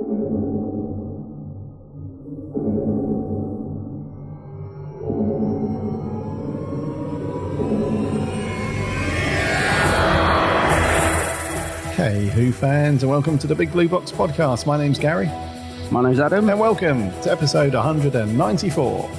Hey Who fans, and welcome to the Big Blue Box podcast. My name's Gary. My name's Adam. And welcome to episode 194.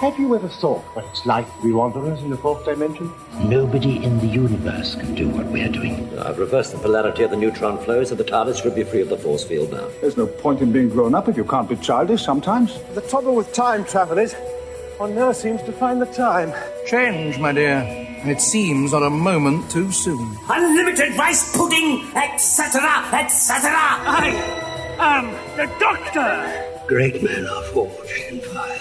Have you ever thought what it's like to be wanderers in the fourth dimension? Nobody in the universe can do what we're doing. I've reversed the polarity of the neutron flow, so the TARDIS should be free of the force field now. There's no point in being grown up if you can't be childish sometimes. The trouble with time travel is, one never seems to find the time. Change, my dear. It seems on a moment too soon. Unlimited rice pudding, etc., etc. I am the Doctor! Great men are forged in fire.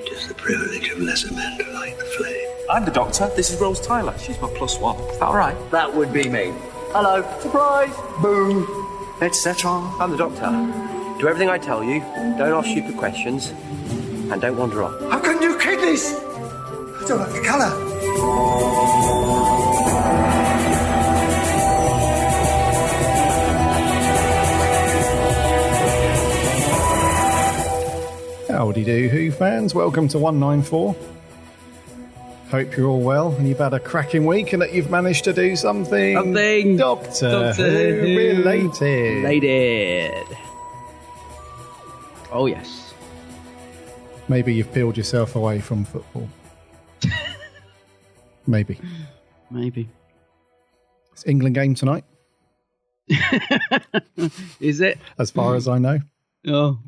It is the privilege of lesser men to light the flame. I'm the Doctor. This is Rose Tyler. She's my +1. Is that all right? That would be me. Hello. Surprise! Boo. Etc. I'm the Doctor. Do everything I tell you. Don't ask stupid questions. And don't wander off. How can you kid this? I don't like the colour. Howdy do, Who fans. Welcome to 194. Hope you're all well and you've had a cracking week and that you've managed to do something Doctor Who related. Oh, yes. Maybe you've peeled yourself away from football. Maybe. It's England game tonight. Is it? As far as I know. Oh.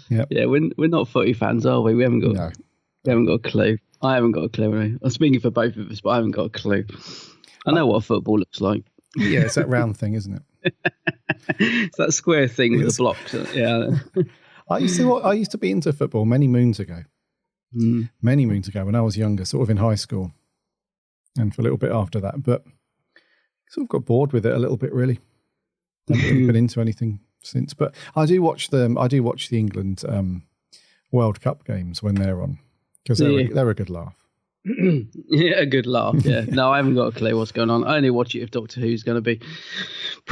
Yep. Yeah, we're not footy fans, are we? We haven't got a clue. I haven't got a clue. Really. I'm speaking for both of us, but I haven't got a clue. I know what football looks like. Yeah, it's that round thing, isn't it? It's that square thing with the blocks. Yeah. I used to be into football many moons ago. Many moons ago when I was younger, sort of in high school. And for a little bit after that. But sort of got bored with it a little bit, really. Haven't really been into anything since. But I do watch the England World Cup games when they're on. Because they're a good laugh. Yeah, a good laugh, yeah. No, I haven't got a clue what's going on. I only watch it if Doctor Who's going to be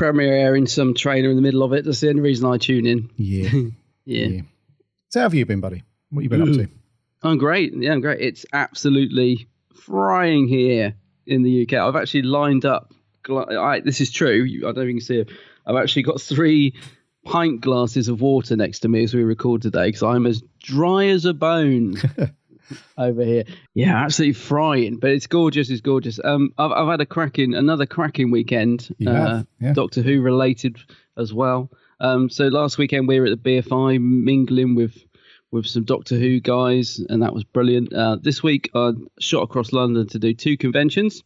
airing some trailer in the middle of it. That's the only reason I tune in. Yeah. So how have you been, buddy? What have you been up to? I'm great. Yeah, I'm great. It's absolutely frying here in the UK. I've actually lined up. This is true. I don't know if you can see it. I've actually got 3 pint glasses of water next to me as we record today because I'm as dry as a bone over here. Yeah, absolutely frying, but it's gorgeous. It's gorgeous. I've had another cracking weekend. Yeah. Doctor Who related as well. So last weekend we were at the BFI mingling with some Doctor Who guys, and that was brilliant. This week I shot across London to do 2 conventions.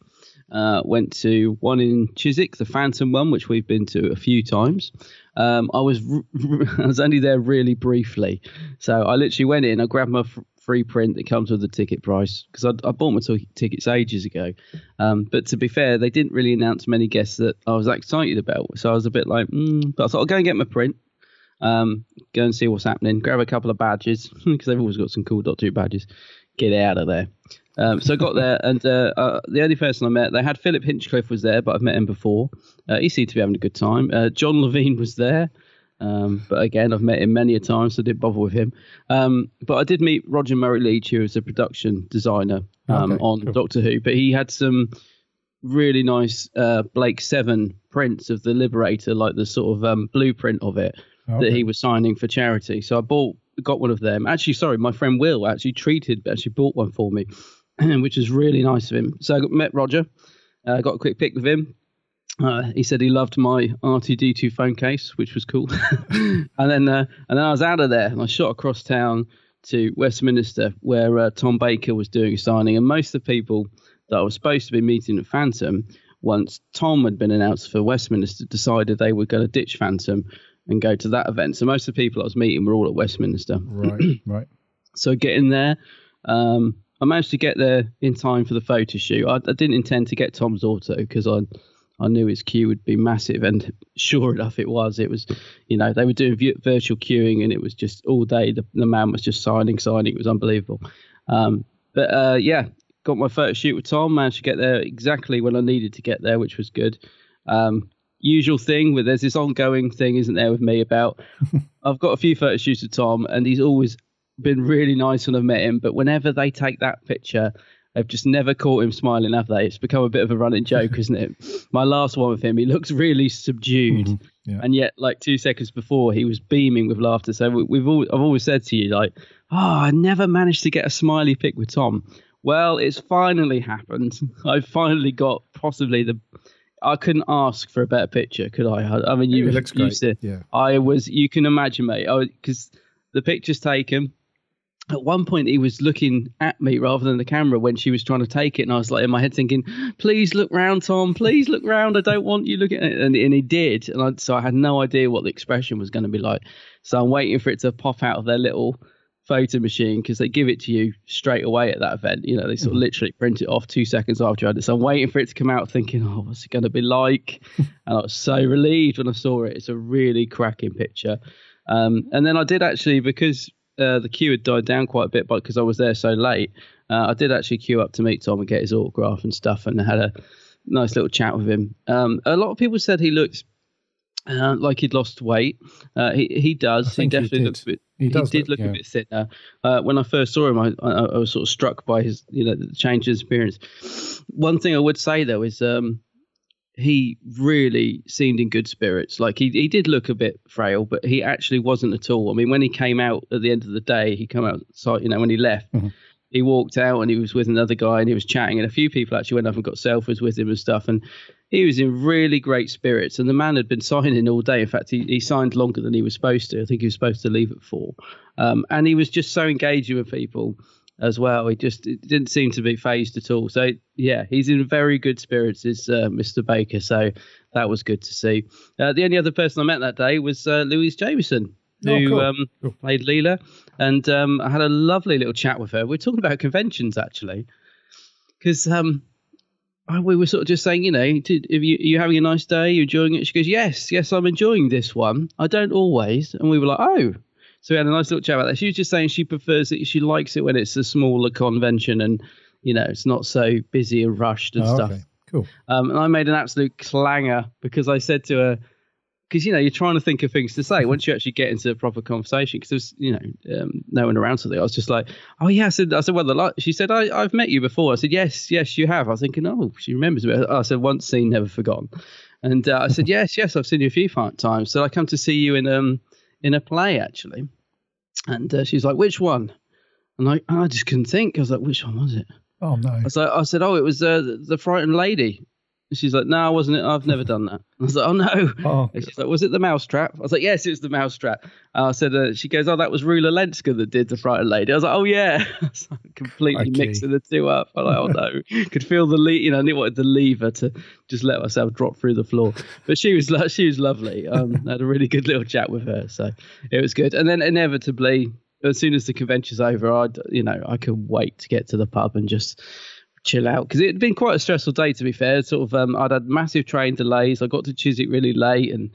Went to one in Chiswick, the Phantom one, which we've been to a few times. I was only there really briefly, so I literally went in. I grabbed my free print that comes with the ticket price because I bought my tickets ages ago. But to be fair, they didn't really announce many guests that I was excited about, so I was a bit like, but I thought I'll go and get my print. Go and see what's happening. Grab a couple of badges because they've always got some cool Doctor Who badges. Get out of there. So I got there, and the only person I met, they had Philip Hinchcliffe was there, but I've met him before. He seemed to be having a good time. John Levine was there, but again, I've met him many a time, so I didn't bother with him. But I did meet Roger Murray Leach, who is a production designer on cool. Doctor Who, but he had some really nice Blake 7 prints of the Liberator, like the sort of blueprint of it that he was signing for charity. So I got one of them. Actually, sorry, my friend Will actually bought one for me, which was really nice of him. So I met Roger, got a quick pic with him. He said he loved my R2D2 phone case, which was cool. and then I was out of there and I shot across town to Westminster where Tom Baker was doing a signing. And most of the people that I was supposed to be meeting at Phantom, once Tom had been announced for Westminster, decided they were going to ditch Phantom and go to that event. So most of the people I was meeting were all at Westminster. Right. So getting there, I managed to get there in time for the photo shoot. I didn't intend to get Tom's auto because I knew his queue would be massive, and sure enough, it was. It was, they were doing virtual queuing, and it was just all day. The man was just signing. It was unbelievable. But got my photo shoot with Tom. Managed to get there exactly when I needed to get there, which was good. Usual thing where there's this ongoing thing, isn't there, with me about I've got a few photo shoots with Tom, and he's always been really nice when I've met him, but whenever they take that picture, they've just never caught him smiling, have they? It's become a bit of a running joke, isn't it? My last one with him, he looks really subdued, and yet like 2 seconds before he was beaming with laughter. So I've always said to you, like, I never managed to get a smiley pic with Tom. Well, it's finally happened. I finally got possibly I couldn't ask for a better picture, could I? I mean, you looks great. You can imagine, mate, because the picture's taken. At one point, he was looking at me rather than the camera when she was trying to take it. And I was like in my head thinking, please look round, Tom, please look round. I don't want you looking at it. And he did. And so I had no idea what the expression was going to be like. So I'm waiting for it to pop out of their little photo machine, because they give it to you straight away at that event. You know, they sort of literally print it off 2 seconds after you had it. So I'm waiting for it to come out thinking, what's it going to be like? And I was so relieved when I saw it. It's a really cracking picture. And then I did actually, because the queue had died down quite a bit because I was there so late, I did actually queue up to meet Tom and get his autograph and stuff, and had a nice little chat with him. A lot of people said he looked like he'd lost weight. He does. He definitely looks a bit. He did look a bit thinner. When I first saw him, I was sort of struck by his, the change in his appearance. One thing I would say though is he really seemed in good spirits. Like he did look a bit frail, but he actually wasn't at all. I mean, when he came out at the end of the day, he came outside, when he left, he walked out and he was with another guy and he was chatting, and a few people actually went up and got selfies with him and stuff. And he was in really great spirits, and the man had been signing all day. In fact, he signed longer than he was supposed to. I think he was supposed to leave at 4. And he was just so engaging with people as well. It didn't seem to be phased at all. So yeah, he's in very good spirits, is Mr. Baker. So that was good to see. The only other person I met that day was Louise Jameson, who played Leela, and I had a lovely little chat with her. We're talking about conventions actually, because we were sort of just saying, are you having a nice day? Are you enjoying it? She goes, yes, I'm enjoying this one. I don't always. And we were like, oh. So we had a nice little chat about that. She was just saying she prefers it. She likes it when it's a smaller convention and, it's not so busy and rushed and stuff. Okay, cool. And I made an absolute clanger because I said to her, because, you're trying to think of things to say once you actually get into a proper conversation, because there's, no one around something. I was just like, oh, yeah. I said, well, she said, I've met you before. I said, yes, you have. I was thinking, oh, she remembers me. I said, once seen, never forgotten. And I said, yes, I've seen you a few times. So I come to see you in a play, actually. And she's like, which one? And I just couldn't think. I was like, which one was it? Oh, no. I said, oh, it was the Frightened Lady. And she's like, no, wasn't it? I've never done that. I was like, oh, no. Oh, and she's like, was it the Mousetrap? I was like, yes, it was the Mousetrap. I said, she goes, oh, that was Rula Lenska that did the Frightened Lady. I was like, oh, yeah. I was like, completely mixing the two up. I'm like, oh, no. Could feel the I knew wanted the lever to just let myself drop through the floor. But she was lovely. I had a really good little chat with her. So it was good. And then inevitably, as soon as the convention's over, I could wait to get to the pub and just chill out, because it had been quite a stressful day, to be fair. Sort of I'd had massive train delays. I got to Chiswick really late and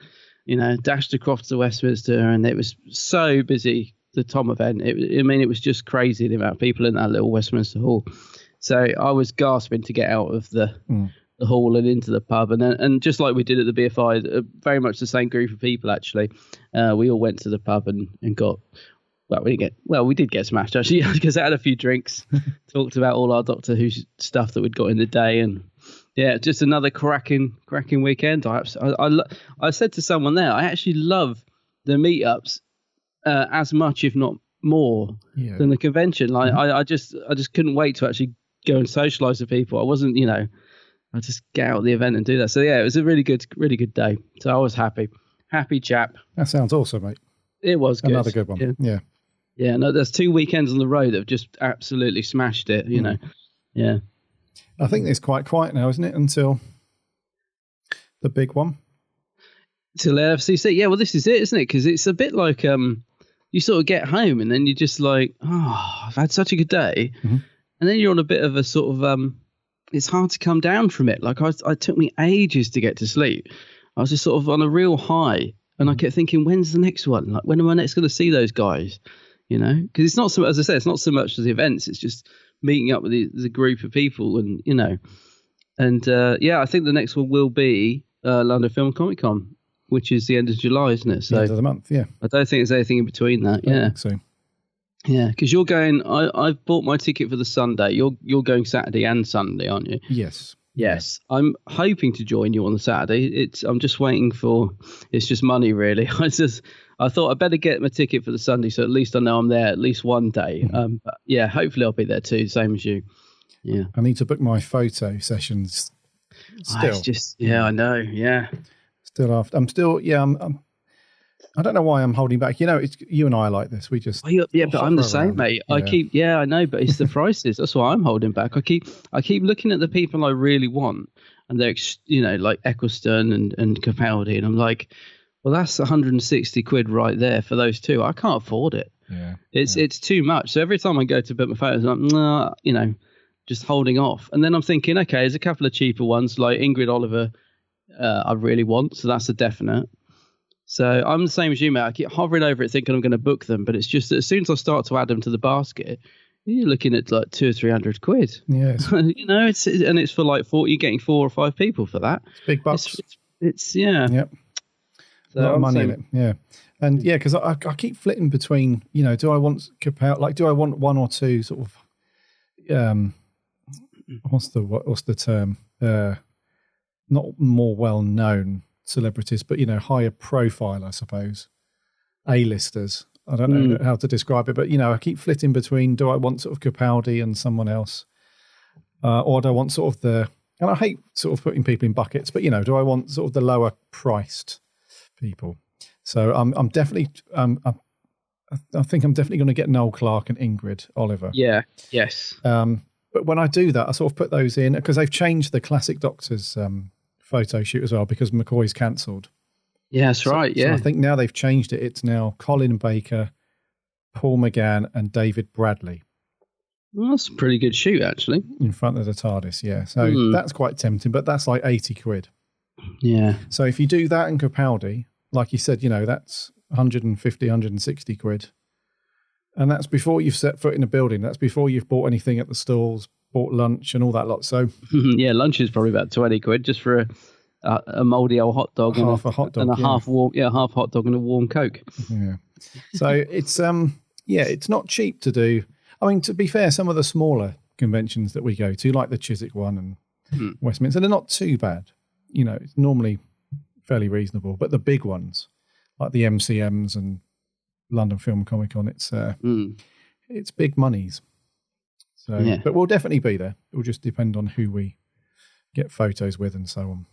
dashed across to Westminster, and it was so busy, the Tom event. It was just crazy, the amount of people in that little Westminster hall. So I was gasping to get out of the hall and into the pub, and just like we did at the BFI, very much the same group of people actually. We all went to the pub and got. We did get smashed actually, because I had a few drinks, talked about all our Doctor Who stuff that we'd got in the day, and yeah, just another cracking weekend. I said to someone there, I actually love the meetups as much, if not more, than the convention. Like I just couldn't wait to actually go and socialise with people. I wasn't, I just get out of the event and do that. So yeah, it was a really good day. So I was happy chap. That sounds awesome, mate. It was good. Another good one. Yeah. Yeah, no, there's 2 weekends on the road that have just absolutely smashed it, Yeah. I think it's quite quiet now, isn't it, until the big one? Till FCC. Yeah, well, this is it, isn't it? Because it's a bit like you sort of get home and then you're just like, oh, I've had such a good day. Mm-hmm. And then you're on a bit of a sort of, it's hard to come down from it. Like it took me ages to get to sleep. I was just sort of on a real high. And I kept thinking, when's the next one? Like, when am I next going to see those guys? Because it's not so, as I said, it's not so much as the events. It's just meeting up with the group of people, and I think the next one will be London Film Comic Con, which is the end of July, isn't it? So end of the month, yeah. I don't think there's anything in between that. I think so. Yeah, because you're going. I've bought my ticket for the Sunday. You're going Saturday and Sunday, aren't you? Yes. Yes, I'm hoping to join you on the Saturday. I'm just waiting for. It's just money, really. I thought I'd better get my ticket for the Sunday, so at least I know I'm there at least one day. But yeah, hopefully I'll be there too, same as you. Yeah. I need to book my photo sessions. Still, it's just I know. Yeah. Still after. I'm still. Yeah. I don't know why I'm holding back. It's you and I like this. We just but I'm the same, mate. Yeah. I know, but it's the prices. That's why I'm holding back. I keep looking at the people I really want, and they're like Eccleston and Capaldi, and I'm like, well, that's 160 quid right there for those two. I can't afford it. Yeah, it's too much. So every time I go to book my photos, I'm like, just holding off. And then I'm thinking, okay, there's a couple of cheaper ones like Ingrid Oliver. I really want, so that's a definite. So I'm the same as you, mate. I keep hovering over it thinking I'm going to book them, but it's just that as soon as I start to add them to the basket, you're looking at like 200 or 300 quid. Yes. It's for like you're getting 4 or 5 people for that. It's big bucks. It's yeah. Yep. So a lot of money in it. Yeah. And yeah, because I keep flitting between, do I want do I want one or two sort of, what's the term? Not more well known celebrities, but higher profile, I suppose. A-listers. I don't know how to describe it, but I keep flitting between, do I want sort of Capaldi and someone else, or do I want sort of and I hate sort of putting people in buckets, but do I want sort of the lower priced people? So I'm definitely I think I'm definitely going to get Noel Clarke and Ingrid Oliver. Yeah. Yes. But when I do that, I sort of put those in because they've changed the Classic Doctors photo shoot as well because McCoy's cancelled. Yeah, that's right. Yeah. So I think now they've changed it. It's now Colin Baker, Paul McGann, and David Bradley. Well, that's a pretty good shoot, actually. In front of the TARDIS, yeah. So that's quite tempting, but that's like 80 quid. Yeah. So if you do that and Capaldi, like you said, that's 150, 160 quid. And that's before you've set foot in a building. That's before you've bought anything at the stalls, bought lunch and all that lot. So yeah, lunch is probably about 20 quid just for a mouldy old hot dog. Half a hot dog. And half hot dog and a warm Coke. Yeah. So it's, it's not cheap to do. I mean, to be fair, some of the smaller conventions that we go to, like the Chiswick one and Westminster, they're not too bad. It's normally fairly reasonable. But the big ones, like the MCMs and London Film Comic Con, it's big monies. So, but we'll definitely be there. It will just depend on who we get photos with and so on.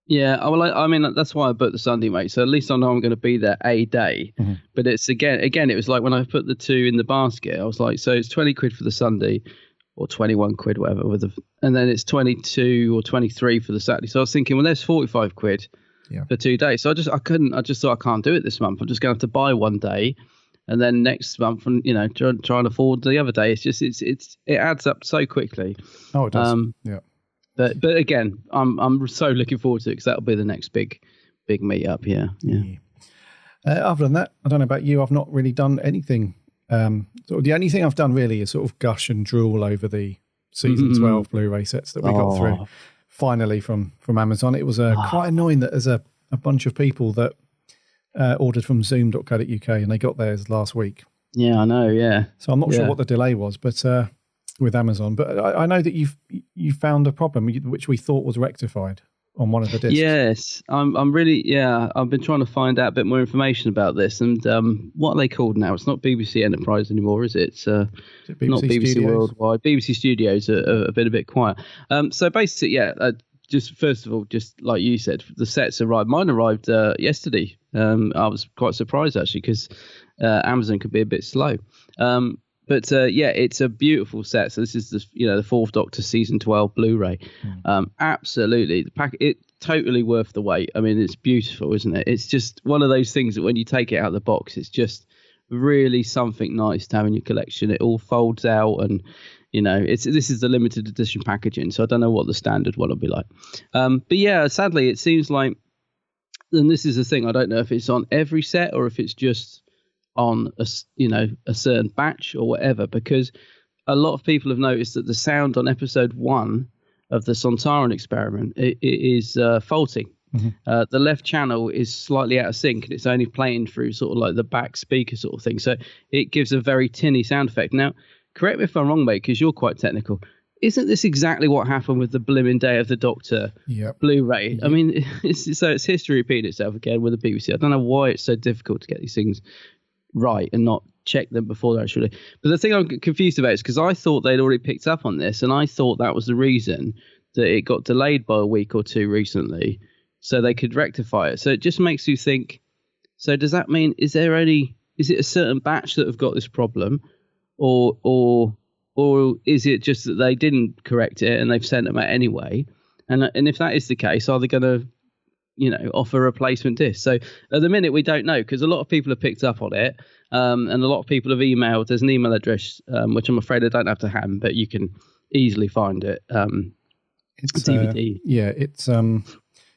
Yeah, well, I mean, that's why I booked the Sunday, mate. So at least I know I'm going to be there a day. Mm-hmm. But it's again, it was like when I put the two in the basket, I was like, so it's 20 quid for the Sunday or 21 quid, whatever, and then it's 22 or 23 for the Saturday. So I was thinking, well, there's 45 quid for 2 days. So I just thought I can't do it this month. I'm just going to have to buy one day. And then next month, and try and afford the other day. It's just it adds up so quickly. Oh, it does. Yeah. But again, I'm so looking forward to it because that'll be the next big meet-up. Yeah. Other than that, I don't know about you. I've not really done anything. Sort of the only thing I've done really is sort of gush and drool over the season 12 Blu-ray sets that we got through finally from Amazon. It was quite annoying that there's a bunch of people that ordered from zoom.co.uk and they got theirs last week. Yeah, I know. Yeah. So I'm not sure what the delay was, but with Amazon, but I know that you found a problem which we thought was rectified on one of the discs. Yes, I'm really I've been trying to find out a bit more information about this, and what are they called now? It's not BBC Enterprise anymore, is it? It's not BBC Studios? Worldwide. BBC Studios are a bit quiet. So basically, just first of all, just like you said, the sets arrived. Mine arrived yesterday. I was quite surprised actually because Amazon could be a bit slow. But it's a beautiful set. So this is the Fourth Doctor season 12 Blu-ray. Absolutely, it totally worth the wait. I mean, it's beautiful, isn't it? It's just one of those things that when you take it out of the box, it's just really something nice to have in your collection. It all folds out, and this is the limited edition packaging. So I don't know what the standard one will be like. But sadly, it seems like, and this is the thing, I don't know if it's on every set or if it's just on a certain batch or whatever, because a lot of people have noticed that the sound on episode 1 of the Sontaran experiment it is faulty, the left channel is slightly out of sync and it's only playing through sort of like the back speaker sort of thing. So it gives a very tinny sound effect. Now, correct me if I'm wrong, mate, because you're quite technical. Isn't this exactly what happened with the blimmin' Day of the Doctor Blu-ray? Yep. I mean, it's history repeating itself again with the BBC. I don't know why it's so difficult to get these things right and not check them before they're actually. But the thing I'm confused about is because I thought they'd already picked up on this, and I thought that was the reason that it got delayed by a week or two recently, so they could rectify it. So it just makes you think. So does that mean is it a certain batch that have got this problem, or is it just that they didn't correct it and they've sent them out anyway? And if that is the case, are they going to, offer a replacement disc? So at the minute, we don't know because a lot of people have picked up on it, and a lot of people have emailed. There's an email address, which I'm afraid I don't have to hand, but you can easily find it. It's DVD.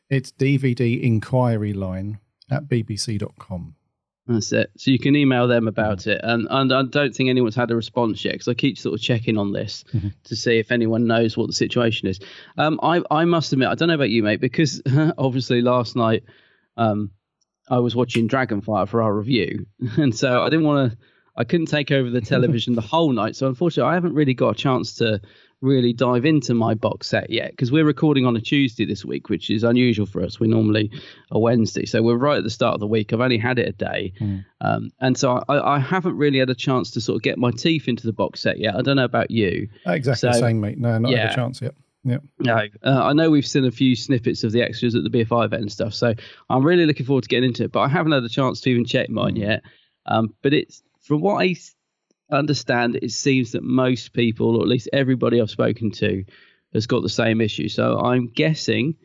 It's DVD inquiry line at bbc.com. That's it. So you can email them about it. And I don't think anyone's had a response yet because I keep sort of checking on this to see if anyone knows what the situation is. I must admit, I don't know about you, mate, because obviously last night I was watching Dragonfire for our review. And so I couldn't take over the television the whole night. So unfortunately, I haven't really got a chance to really dive into my box set yet because we're recording on a Tuesday this week, which is unusual for us. We normally a Wednesday, so we're right at the start of the week. I've only had it a day, and so I haven't really had a chance to sort of get my teeth into the box set yet. I don't know about you. Exactly the same, mate. No, not had a chance yet. Yep. No, I know we've seen a few snippets of the extras at the BFI event and stuff, so I'm really looking forward to getting into it. But I haven't had a chance to even check mine yet. But it's from what I understand, it seems that most people, or at least everybody I've spoken to, has got the same issue. So I'm guessing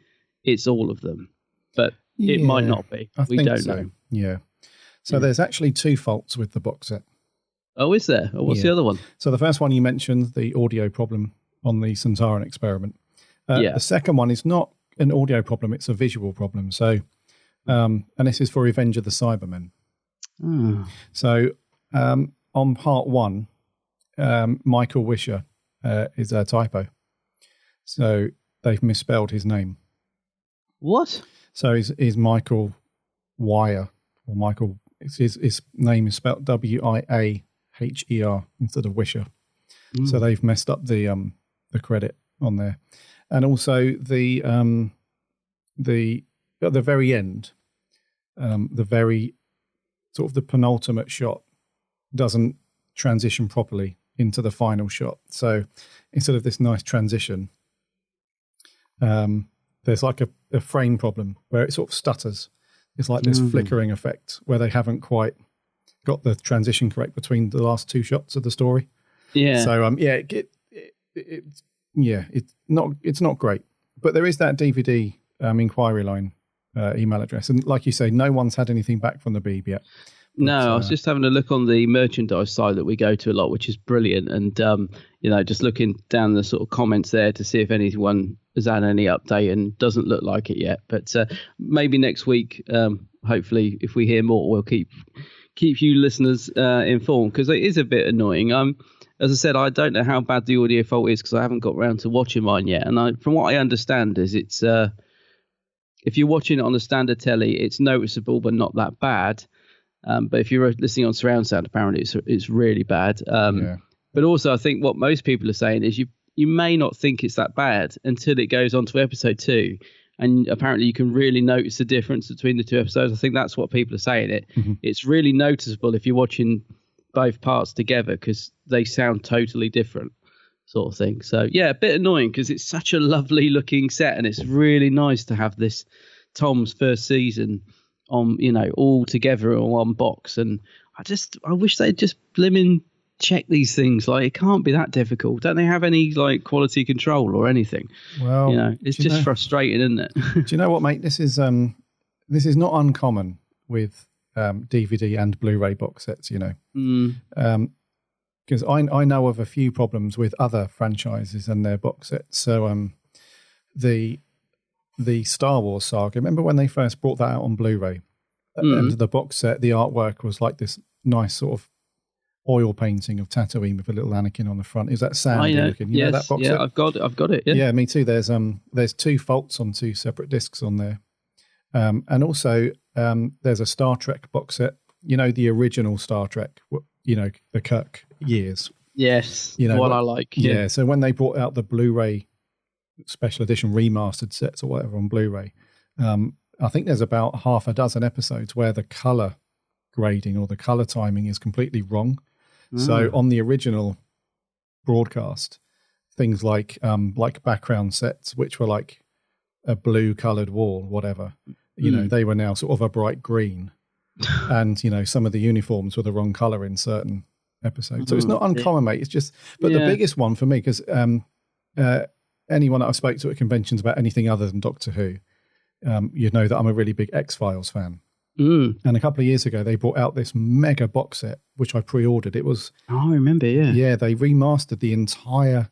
it's all of them, but it might not be. We don't know. Yeah. So there's actually two faults with the box set. Oh, is there? What's the other one? So the first one you mentioned, the audio problem on the Centauran experiment. The second one is not an audio problem; it's a visual problem. So, and this is for Revenge of the Cybermen. So. On part one, Michael Wisher is a typo. So they've misspelled his name. What? So he's Michael Wire, or Michael, his name is spelled Wiaher instead of Wisher. So they've messed up the credit on there. And also at the very end, the very sort of the penultimate shot doesn't transition properly into the final shot. So instead of this nice transition, there's like a frame problem where it sort of stutters. It's like this flickering effect where they haven't quite got the transition correct between the last two shots of the story. Yeah. So it's not great. But there is that DVD inquiry line email address, and like you say, no one's had anything back from the Beeb yet. No, I was just having a look on the merchandise site that we go to a lot, which is brilliant. And, just looking down the sort of comments there to see if anyone has had any update, and doesn't look like it yet. But maybe next week, hopefully, if we hear more, we'll keep you listeners informed, because it is a bit annoying. As I said, I don't know how bad the audio fault is because I haven't got around to watching mine yet. And from what I understand is it's if you're watching it on a standard telly, it's noticeable but not that bad. But if you're listening on surround sound, apparently it's really bad. But also, I think what most people are saying is you may not think it's that bad until it goes on to episode 2. And apparently you can really notice the difference between the two episodes. I think that's what people are saying. It's really noticeable if you're watching both parts together because they sound totally different, sort of thing. So, yeah, a bit annoying because it's such a lovely looking set, and it's really nice to have this Tom's first season on, all together in one box. And I wish they'd just blimmin' check these things. Like, it can't be that difficult. Don't they have any quality control or anything? Well, it's just frustrating, isn't it? Do you know what, mate? This is not uncommon with DVD and Blu-ray box sets. Because I know of a few problems with other franchises and their box sets. So the Star Wars saga, remember when they first brought that out on Blu-ray? And the box set, the artwork was like this nice sort of oil painting of Tatooine with a little Anakin on the front. Is that sandy looking? You know that box set? I've got it. Yeah, me too. There's 2 faults on 2 separate discs on there. And also, there's a Star Trek box set. You know, the original Star Trek. You know, the Kirk years. Yes, you know what I like. Yeah. So when they brought out the Blu-ray special edition remastered sets or whatever on Blu-ray, I think there's about half a dozen episodes where the color grading or the color timing is completely wrong. So on the original broadcast, things like background sets, which were like a blue colored wall, whatever, you know, they were now sort of a bright green. And, you know, some of the uniforms were the wrong color in certain episodes. So it's not uncommon, mate. It's just, but the biggest one for me, because anyone that I've spoke to at conventions about anything other than Doctor Who, you know that I'm a really big X-Files fan. And a couple of years ago, they brought out this mega box set, which I pre-ordered. It was... Oh, I remember, yeah. Yeah, they remastered the entire,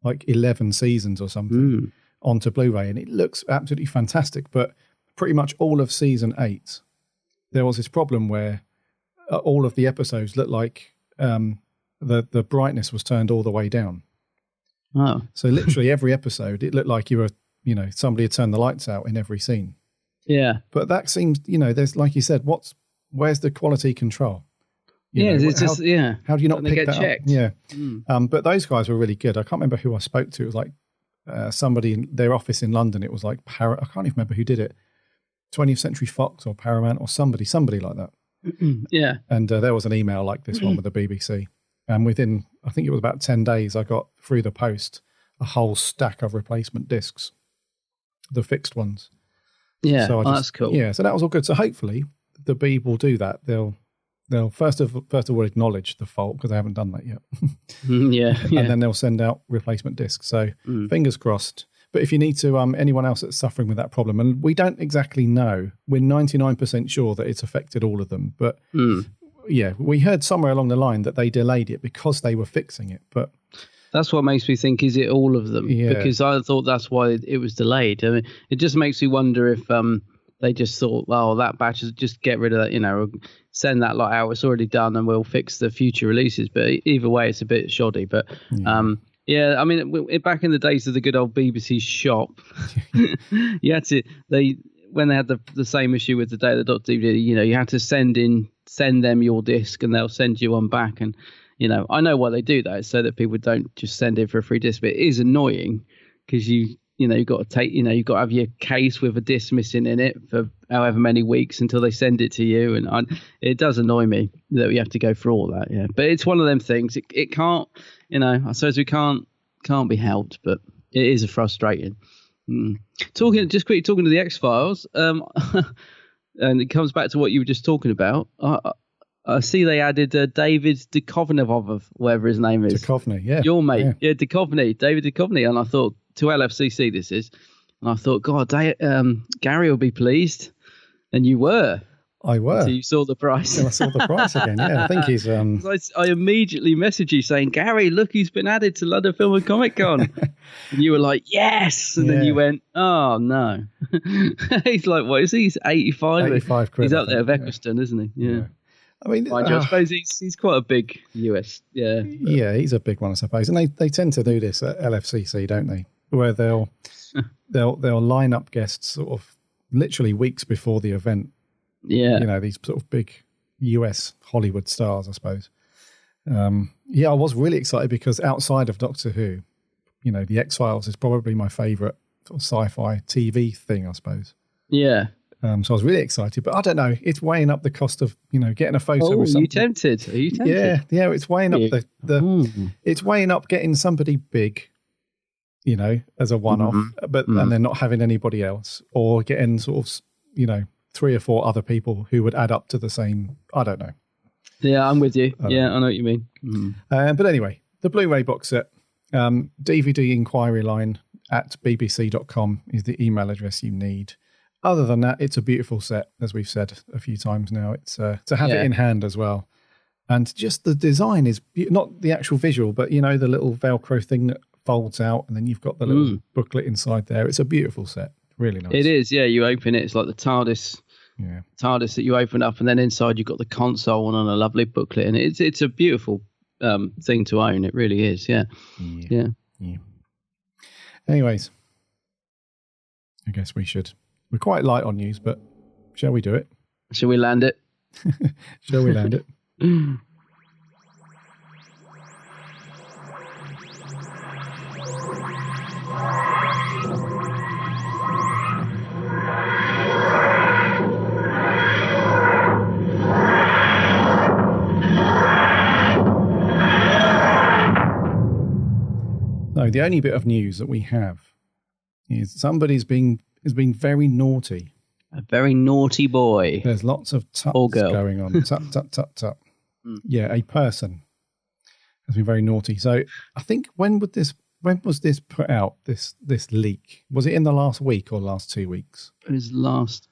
11 seasons or something onto Blu-ray, and it looks absolutely fantastic. But pretty much all of season 8, there was this problem where all of the episodes looked like the brightness was turned all the way down. Oh. So literally every episode, it looked like you were, somebody had turned the lights out in every scene. Yeah. But that seems, there's, like you said, where's the quality control? How do you not pick that checked? up? Yeah. But those guys were really good. I can't remember who I spoke to. It was like somebody in their office in London. It was like, I can't even remember who did it. 20th Century Fox or Paramount or somebody like that. Yeah. And there was an email like this one with the BBC. And within, I think it was about 10 days, I got through the post a whole stack of replacement discs, the fixed ones. Yeah, so that's cool. Yeah, so that was all good. So hopefully the Beeb will do that. They'll first of all acknowledge the fault because they haven't done that yet. And then they'll send out replacement discs. So fingers crossed. But if you need to, anyone else that's suffering with that problem, and we don't exactly know, we're 99% sure that it's affected all of them. But yeah, we heard somewhere along the line that they delayed it because they were fixing it. But that's what makes me think, is it all of them? Yeah. Because I thought that's why it was delayed. I mean, it just makes me wonder if they just thought, well, that batch is just get rid of that, or send that lot out. It's already done and we'll fix the future releases. But either way, it's a bit shoddy. But yeah, I mean, back in the days of the good old BBC shop, you had to, when they had the same issue with the Day of the Doctor DVD, you had to send them your disc and they'll send you one back. And, I know why they do that, so that people don't just send it for a free disc. But it is annoying because you've got to you've got to have your case with a disc missing in it for however many weeks until they send it to you. And it does annoy me that we have to go through all that. Yeah, but it's one of them things. It can't, I suppose we can't be helped, but it is a frustrating. Talking to the X-Files, and it comes back to what you were just talking about. I see they added David Duchovny, whatever his name is. Duchovny, yeah. Your mate. Yeah, Duchovny, David Duchovny. And I thought, to LFCC this is, and I thought, God, Gary will be pleased. And you were. I were. So you saw the price. I saw the price again, yeah. I think he's... I immediately messaged you saying, Gary, look, he's been added to London Film and Comic Con. And you were like, yes! And then you went, oh, no. He's like, what is he? He's 85? 85 quid. He's up there with Eccleston, isn't he? Yeah. I mean... I suppose he's quite a big US, yeah. Yeah, he's a big one, I suppose. And they tend to do this at LFCC, don't they? Where they'll line up guests sort of literally weeks before the event. Yeah. These sort of big US Hollywood stars, I suppose. I was really excited because outside of Doctor Who, the X-Files is probably my favourite sort of sci-fi TV thing, I suppose. Yeah. So I was really excited, but I don't know. It's weighing up the cost of, getting a photo with something. Are you tempted? Yeah, it's weighing up it's weighing up getting somebody big, as a one-off, and then not having anybody else, or getting sort of, 3 or 4 other people who would add up to the same. I don't know. Yeah, I'm with you. I know what you mean. But anyway, the Blu-ray box set, DVD inquiry line at bbc.com is the email address you need. Other than that, it's a beautiful set, as we've said a few times now. It's to have it in hand as well. And just the design is not the actual visual, but, the little Velcro thing that folds out, and then you've got the little booklet inside there. It's a beautiful set. Really nice. It is, yeah. You open it, it's like the TARDIS. Yeah. TARDIS that you open up, and then inside you've got the console and a lovely booklet. And it's a beautiful thing to own. It really is, yeah. Anyways, I guess we should We're quite light on news, but shall we do it? Shall we land it? Shall we land it? No, the only bit of news that we have is somebody's been very naughty. A very naughty boy. There's lots of tuts going on. Tut, tut, tut, tut. Yeah, a person has been very naughty. So I think when was this put out, this leak? Was it in the last week or last 2 weeks? It was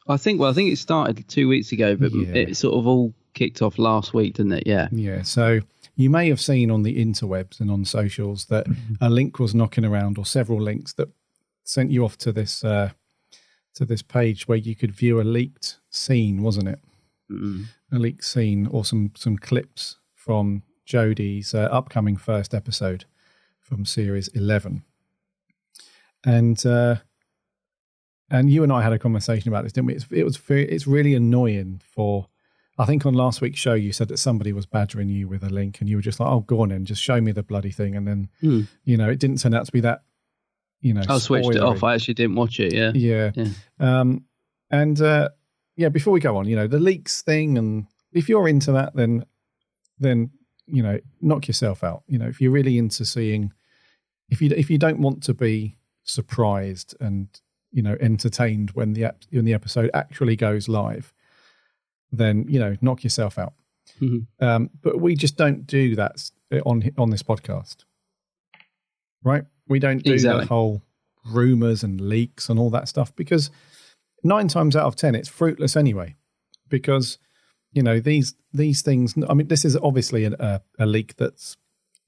I think it started 2 weeks ago, but it sort of all kicked off last week, didn't it? Yeah. Yeah. So you may have seen on the interwebs and on socials that a link was knocking around, or several links that sent you off to this page where you could view a leaked scene, wasn't it? A leaked scene, or some clips from Jodie's upcoming first episode from series 11. And you and I had a conversation about this, didn't we? It's really annoying for. I think on last week's show you said that somebody was badgering you with a link, and you were just like, "Oh, go on in, just show me the bloody thing." And then it didn't turn out to be that. I switched it off. I actually didn't watch it. Yeah. Before we go on, the leaks thing, and if you're into that, then knock yourself out. If you're really into seeing, if you don't want to be surprised and entertained when the episode actually goes live, then knock yourself out. But we just don't do that on this podcast, right? We don't do the whole rumors and leaks and all that stuff, because 9 times out of 10 it's fruitless anyway. Because these things. I mean, this is obviously a leak that's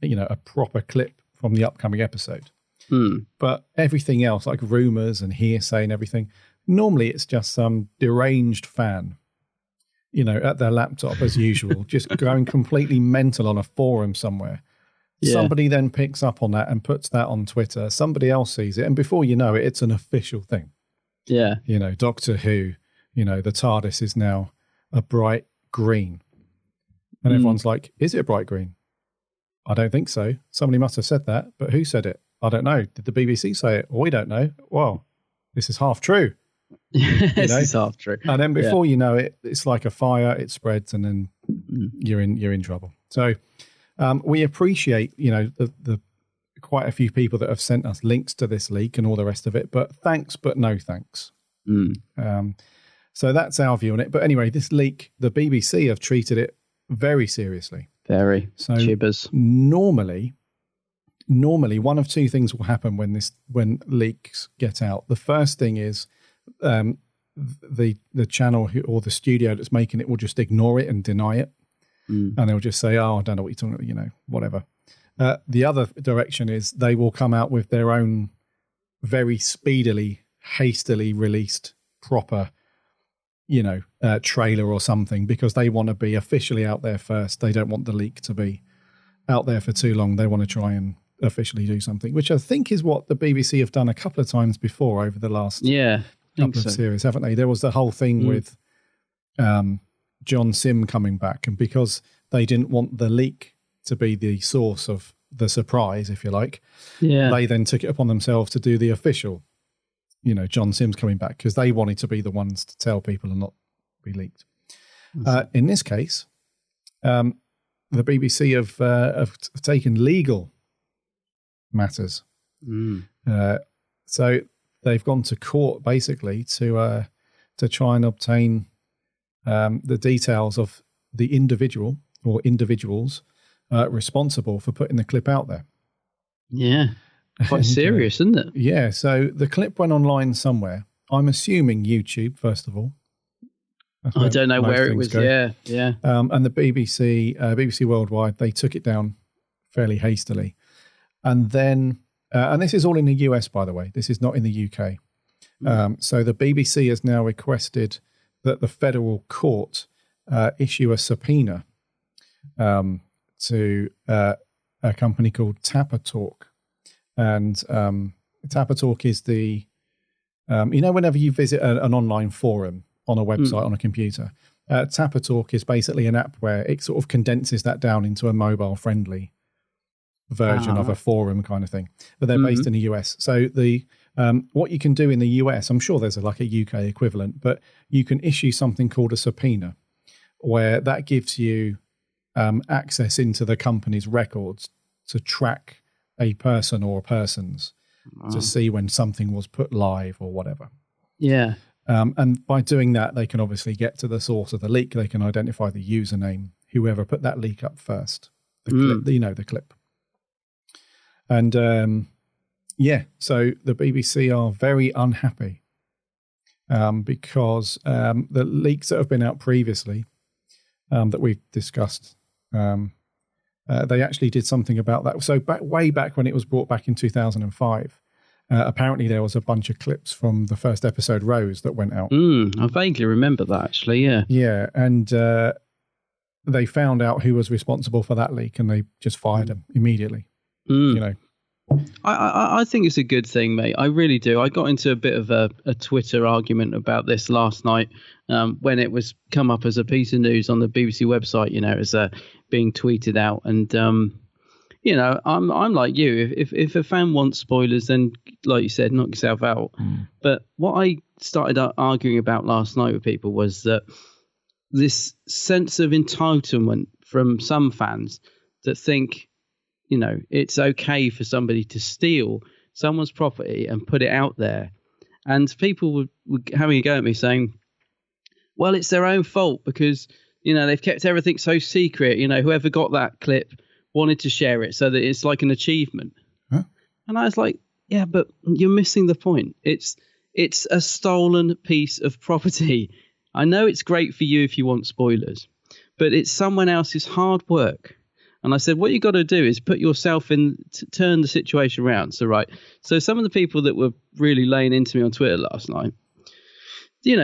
a proper clip from the upcoming episode. But everything else, like rumors and hearsay and everything, normally it's just some deranged fan, at their laptop as usual, just going completely mental on a forum somewhere. Yeah. Somebody then picks up on that and puts that on Twitter. Somebody else sees it, and before you know it, it's an official thing. Yeah. Doctor Who, the TARDIS is now a bright green. And everyone's like, is it a bright green? I don't think so. Somebody must have said that, but who said it? I don't know. Did the BBC say it? Well, we don't know. Well, this is half true. This is half true. And then before you know it, it's like a fire, it spreads, and then you're in trouble. So we appreciate, the quite a few people that have sent us links to this leak and all the rest of it, but thanks, but no thanks. So that's our view on it. But anyway, this leak, the BBC have treated it very seriously. Very. So chibbers. Normally, one of two things will happen when leaks get out. The first thing is the channel or the studio that's making it will just ignore it and deny it. And they'll just say, "Oh, I don't know what you're talking about," whatever. The other direction is they will come out with their own very speedily, hastily released proper, trailer or something, because they want to be officially out there first. They don't want the leak to be out there for too long. They want to try and officially do something, which I think is what the BBC have done a couple of times before over the last couple of series, haven't they? There was the whole thing with John Sim coming back, and because they didn't want the leak to be the source of the surprise, if you like, they then took it upon themselves to do the official, John Sim's coming back, because they wanted to be the ones to tell people and not be leaked. In this case, the BBC have taken legal matters. So they've gone to court basically to try and obtain the details of the individual or individuals responsible for putting the clip out there. Yeah. Quite serious, isn't it? Yeah. So the clip went online somewhere. I'm assuming YouTube, first of all. I don't know where it was. Go. Yeah. And the BBC Worldwide, they took it down fairly hastily. And then, and this is all in the US, by the way. This is not in the UK. So the BBC has now requested that the federal court issue a subpoena to a company called Tapper Talk. And Tapper Talk is the whenever you visit an online forum on a website on a computer, Tapatalk is basically an app where it sort of condenses that down into a mobile-friendly version of a forum kind of thing. But they're based in the US. So what you can do in the US, I'm sure there's a UK equivalent, but you can issue something called a subpoena, where that gives you access into the company's records to track a person or persons to see when something was put live or whatever. Yeah. And by doing that, they can obviously get to the source of the leak. They can identify the username, whoever put that leak up first, the clip. And so the BBC are very unhappy because the leaks that have been out previously that we've discussed, they actually did something about that. So way back when it was brought back in 2005, apparently there was a bunch of clips from the first episode, Rose, that went out. I vaguely remember that, actually, yeah. Yeah, and they found out who was responsible for that leak, and they just fired him immediately. I think it's a good thing, mate. I really do. I got into a bit of a Twitter argument about this last night when it was come up as a piece of news on the BBC website, as being tweeted out. And, I'm like you. If a fan wants spoilers, then, like you said, knock yourself out. But what I started arguing about last night with people was that this sense of entitlement from some fans that think, it's okay for somebody to steal someone's property and put it out there. And people were having a go at me saying, well, it's their own fault because, they've kept everything so secret. Whoever got that clip wanted to share it so that it's like an achievement. Huh? And I was like, yeah, but you're missing the point. It's a stolen piece of property. I know it's great for you if you want spoilers, but it's someone else's hard work. And I said, what you got to do is put yourself in, turn the situation around. So some of the people that were really laying into me on Twitter last night,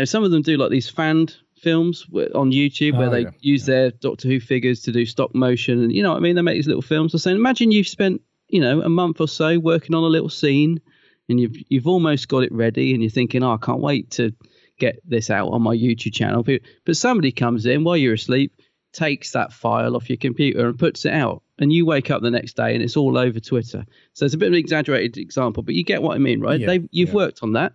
some of them do like these fan films on YouTube where they use their Doctor Who figures to do stop motion. And you know what I mean? They make these little films. I'm saying, imagine you've spent, a month or so working on a little scene and you've almost got it ready and you're thinking, I can't wait to get this out on my YouTube channel. But somebody comes in while you're asleep, takes that file off your computer and puts it out, and you wake up the next day and it's all over Twitter. So it's a bit of an exaggerated example, but you get what I mean, right? You've worked on that.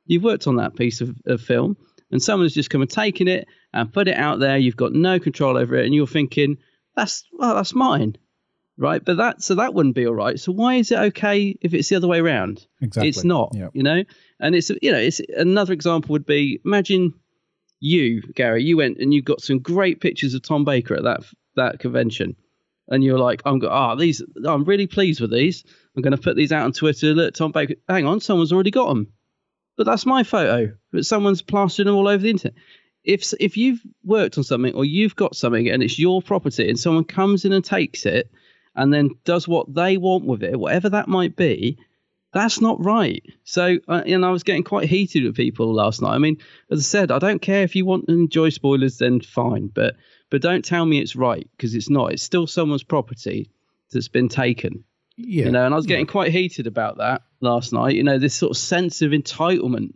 You've worked on that piece of film, and someone's just come and taken it and put it out there. You've got no control over it, and you're thinking, that's mine, right? But that wouldn't be all right. So why is it okay if it's the other way around? Exactly. It's not, And it's it's another example would be, imagine you, Gary, you went and you got some great pictures of Tom Baker at that convention, and you're like, I'm really pleased with these. I'm going to put these out on Twitter. Look, Tom Baker. Hang on, someone's already got them, but that's my photo. But someone's plastering them all over the internet. If you've worked on something or you've got something and it's your property, and someone comes in and takes it and then does what they want with it, whatever that might be, that's not right. So, I was getting quite heated with people last night. I mean, as I said, I don't care if you want to enjoy spoilers, then fine. But don't tell me it's right, because it's not. It's still someone's property that's been taken. Yeah. And I was getting quite heated about that last night. This sort of sense of entitlement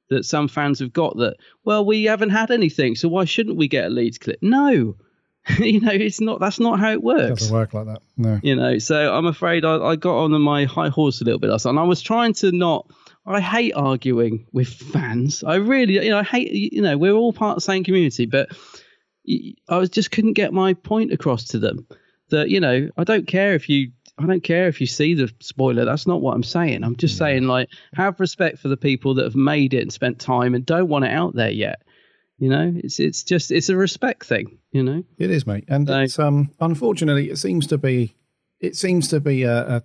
that some fans have got that, well, we haven't had anything, so why shouldn't we get a Leeds clip? No. It's not. That's not how it works. It doesn't work like that. No. So I'm afraid I got on my high horse a little bit last night, and I was trying to not. I hate arguing with fans. I really, I hate. We're all part of the same community, but I just couldn't get my point across to them that I don't care if you see the spoiler. That's not what I'm saying. I'm just saying, like, have respect for the people that have made it and spent time and don't want it out there yet. It's a respect thing, It is, mate. And it's unfortunately it seems to be a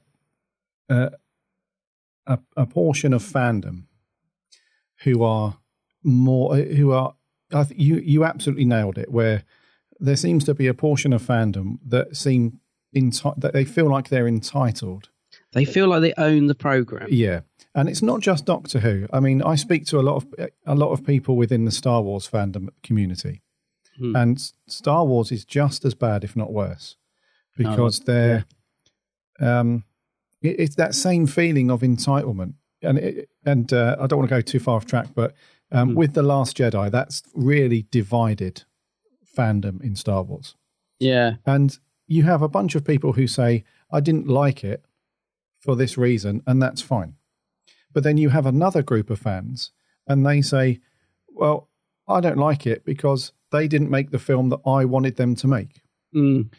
portion of fandom who are you absolutely nailed it, where there seems to be a portion of fandom that that they feel like they're entitled. They feel like they own the program. Yeah. And it's not just Doctor Who. I mean, I speak to a lot of people within the Star Wars fandom community, and Star Wars is just as bad, if not worse, because it's that same feeling of entitlement and I don't want to go too far off track, but with The Last Jedi, that's really divided fandom in Star Wars. Yeah. And you have a bunch of people who say, I didn't like it for this reason, and that's fine. But then you have another group of fans, and they say, well, I don't like it because they didn't make the film that I wanted them to make.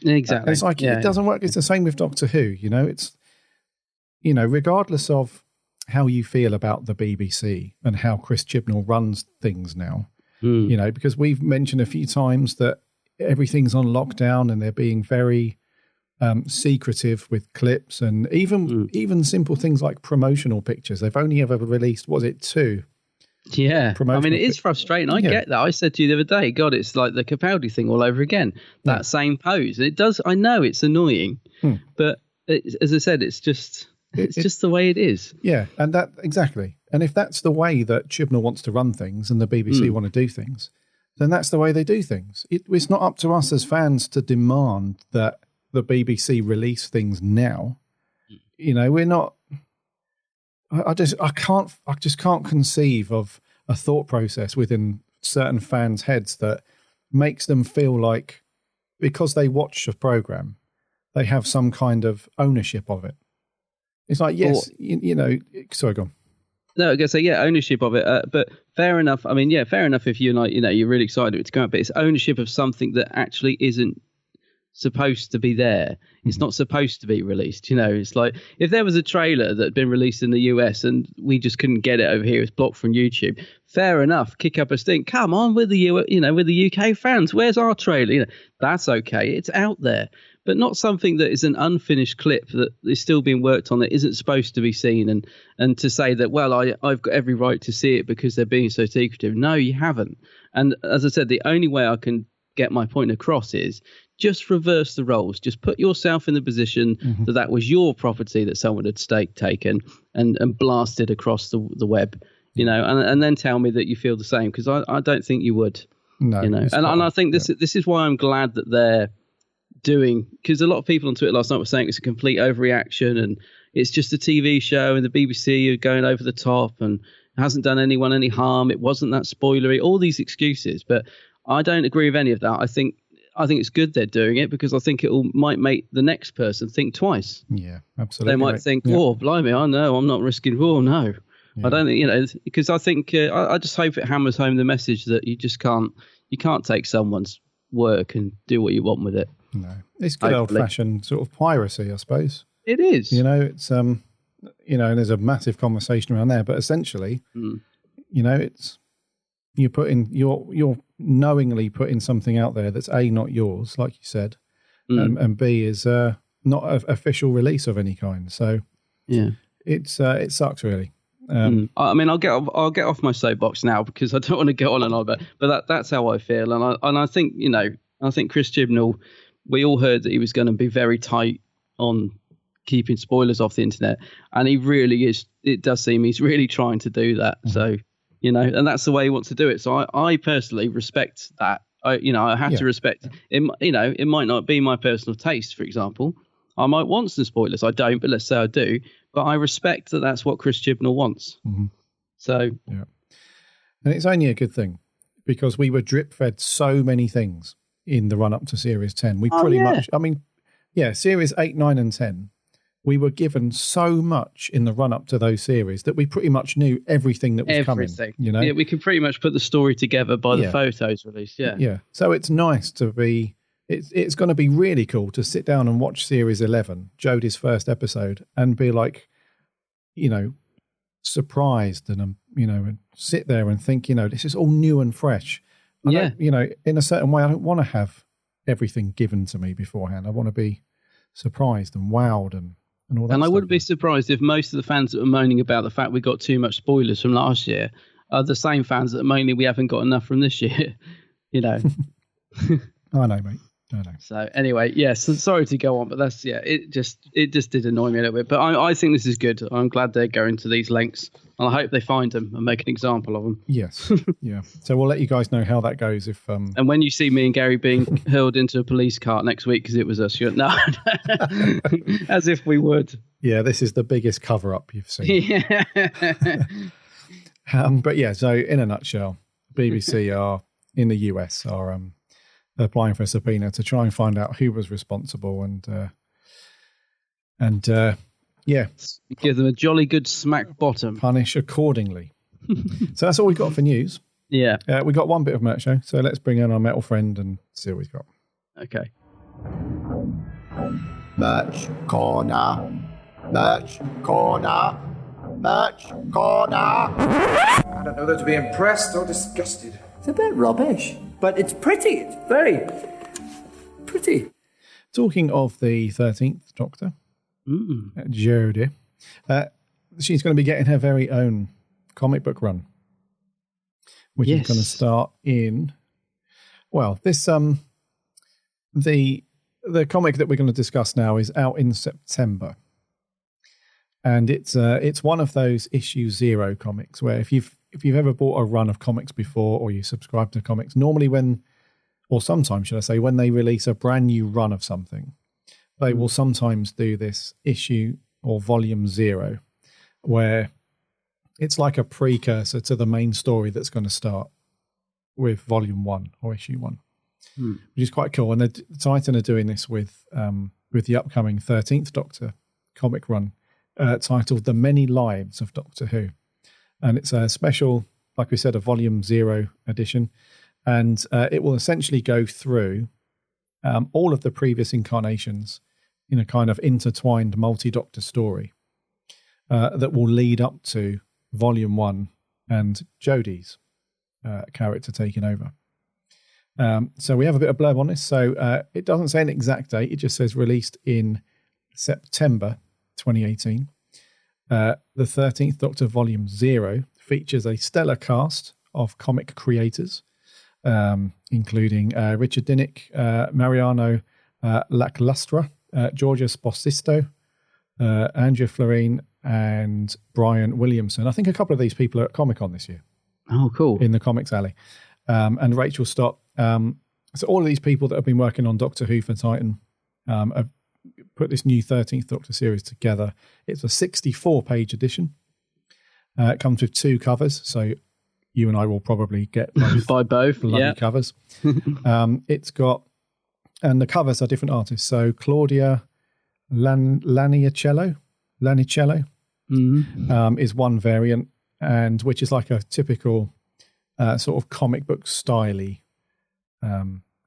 Exactly. It's like, it doesn't work. It's the same with Doctor Who, it's, regardless of how you feel about the BBC and how Chris Chibnall runs things now, because we've mentioned a few times that everything's on lockdown and they're being very secretive with clips and even simple things like promotional pictures. They've only ever released, 2? Yeah, I mean, it is frustrating. I get that. I said to you the other day, God, it's like the Capaldi thing all over again. That same pose. It does. I know it's annoying, but as I said, it's just the way it is. Yeah, and that exactly. And if that's the way that Chibnall wants to run things and the BBC want to do things, then that's the way they do things. It's not up to us as fans to demand that the BBC release things now. We're not. I just can't conceive of a thought process within certain fans' heads that makes them feel like because they watch a program, they have some kind of ownership of it. It's like, yes, sorry, go on. No, I was going to say, ownership of it. But fair enough. I mean, fair enough if you're like, you're really excited to go out, but it's ownership of something that actually isn't supposed to be there. It's not supposed to be released. It's like if there was a trailer that had been released in the US and we just couldn't get it over here, it's blocked from YouTube. Fair enough, kick up a stink. Come on, with the with the UK fans, where's our trailer? That's okay. It's out there, but not something that is an unfinished clip that is still being worked on that isn't supposed to be seen. And to say that, well, I've got every right to see it because they're being so secretive. No, you haven't. And as I said, the only way I can get my point across is just reverse the roles. Just put yourself in the position that was your property that someone had taken and blasted across the web, and then tell me that you feel the same, because I don't think you would. No, and I think this is why I'm glad that they're doing, because a lot of people on Twitter last night were saying it's a complete overreaction and it's just a TV show and the BBC are going over the top and it hasn't done anyone any harm. It wasn't that spoilery, all these excuses. But I don't agree with any of that. I think it's good they're doing it because I think might make the next person think twice. Yeah, absolutely. They might think, "Oh, blimey, I know, I'm not risking war." No, I don't think, because I think I just hope it hammers home the message that you can't take someone's work and do what you want with it. No, it's good old-fashioned sort of piracy, I suppose. It is. It's and there's a massive conversation around there, but essentially, it's you're knowingly putting something out there that's A, not yours, like you said, and B, is not an official release of any kind. So it sucks really. I mean, I'll get off my soapbox now because I don't want to go on and on, but that's how I feel, and I think I think Chris Chibnall, we all heard that he was going to be very tight on keeping spoilers off the internet, and he really is. It does seem he's really trying to do that. So. And that's the way he wants to do it. So I personally respect that. I have to respect it. It might not be my personal taste, for example. I might want some spoilers. I don't, but let's say I do. But I respect that that's what Chris Chibnall wants. So. Yeah. And it's only a good thing because we were drip fed so many things in the run up to Series 10. We pretty much, Series 8, 9 and 10. We were given so much in the run-up to those series that we pretty much knew everything that was coming. Yeah, we could pretty much put the story together by the photos released, Yeah, so it's nice to be... It's going to be really cool to sit down and watch Series 11, Jodie's first episode, and be like, surprised and, and sit there and think, this is all new and fresh. In a certain way, I don't want to have everything given to me beforehand. I want to be surprised and wowed and all that. And I stuff. wouldn't be surprised if most of the fans that were moaning about the fact we got too much spoilers from last year are the same fans that are moaning we haven't got enough from this year. I know, mate. I know. So anyway, yes, sorry to go on, but that's it just did annoy me a little bit. But I think this is good. I'm glad they're going to these lengths, and I hope they find them and make an example of them. Yes, yeah. So we'll let you guys know how that goes. If and when you see me and Gary being hurled into a police cart next week because it was us, no, as if we would. Yeah, this is the biggest cover-up you've seen. Yeah. But yeah, so in a nutshell, BBC are in the US are applying for a subpoena to try and find out who was responsible and give them a jolly good smack bottom. Punish accordingly. So that's all we've got for news. Yeah. We got one bit of merch show, so let's bring in our metal friend and see what we've got. Okay. Merch corner. Merch corner. Merch corner. I don't know whether to be impressed or disgusted. It's a bit rubbish, but it's pretty. It's very pretty. Talking of the 13th Doctor, Jodie, she's going to be getting her very own comic book run, which is going to start in, well, this the comic that we're going to discuss now is out in September, and it's one of those issue 0 comics where if you've ever bought a run of comics before or you subscribe to comics, normally sometimes should I say, when they release a brand new run of something, they will sometimes do this issue or volume 0 where it's like a precursor to the main story that's going to start with volume 1 or issue 1, which is quite cool. And Titan are doing this with the upcoming 13th Doctor comic run titled The Many Lives of Doctor Who. And it's a special, like we said, a volume 0 edition. And it will essentially go through all of the previous incarnations in a kind of intertwined multi-Doctor story that will lead up to volume 1 and Jodie's character taking over. So we have a bit of blurb on this. So it doesn't say an exact date. It just says released in September 2018. The 13th Doctor Volume 0 features a stellar cast of comic creators, including Richard Dinnick, Mariano Laclustra, Georgia Sposito, Andrea Florine, and Brian Williamson. I think a couple of these people are at Comic-Con this year. Oh, cool. In the Comics Alley. And Rachel Stott. So all of these people that have been working on Doctor Who for Titan have put this new 13th Doctor series together. It's a 64-page edition. It comes with 2 covers, so you and I will probably get both. Buy both, bloody covers. It's got, and the covers are different artists. So Claudia Lanicello is one variant, and which is like a typical sort of comic book styley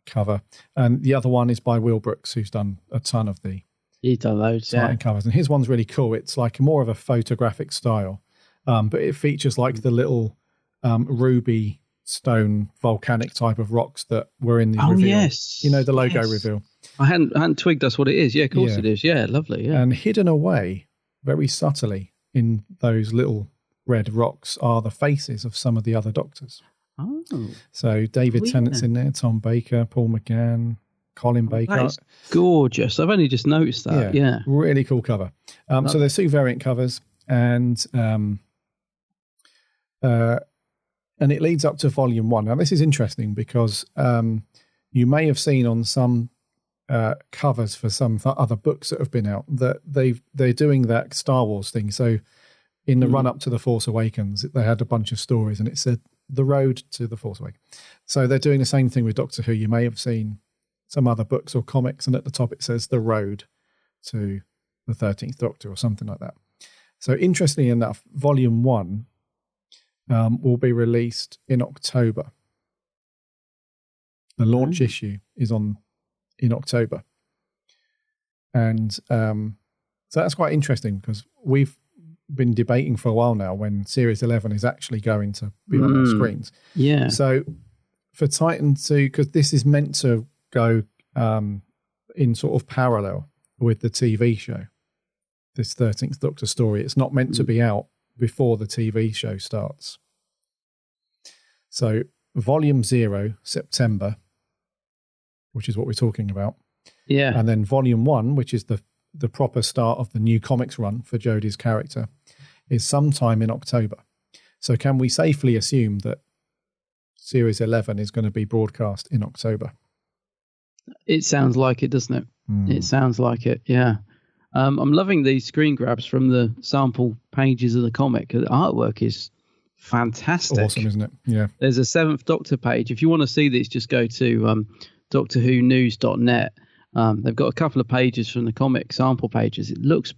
cover. And the other one is by Will Brooks, who's done a ton of the loads, covers. And his one's really cool. It's like more of a photographic style, but it features like the little ruby stone volcanic type of rocks that were in the reveal. Yes. You know, the logo reveal. I hadn't twigged that's what it is. Yeah, of course it is. Yeah, lovely. Yeah. And hidden away very subtly in those little red rocks are the faces of some of the other Doctors. Oh. So David Tennant's in there, Tom Baker, Paul McGann, Colin Baker. That is gorgeous. I've only just noticed that. Yeah. Really cool cover. So there's 2 variant covers, and it leads up to volume 1. Now this is interesting because you may have seen on some covers for some other books that have been out that they're doing that Star Wars thing. So in the run up to The Force Awakens, they had a bunch of stories and it said The Road to The Force Awakens. So they're doing the same thing with Doctor Who. You may have seen some other books or comics, and at the top it says The Road to the 13th Doctor or something like that. So interestingly enough, volume 1 will be released in October. The launch issue is in October. And so that's quite interesting because we've been debating for a while now when Series 11 is actually going to be on our screens. Yeah. So for Titan 2, because this is meant to go in sort of parallel with the TV show, this 13th Doctor story, it's not meant to be out before the TV show starts. So volume 0, September, which is what we're talking about. Yeah. And then volume 1, which is the proper start of the new comics run for Jodie's character, is sometime in October. So can we safely assume that Series 11 is going to be broadcast in October? It sounds like it, doesn't it? It sounds like it, yeah. I'm loving these screen grabs from the sample pages of the comic. The artwork is fantastic. Awesome, isn't it? Yeah. There's a 7th Doctor page. If you want to see these, just go to doctorwhonews.net. They've got a couple of pages from the comic, sample pages. It looks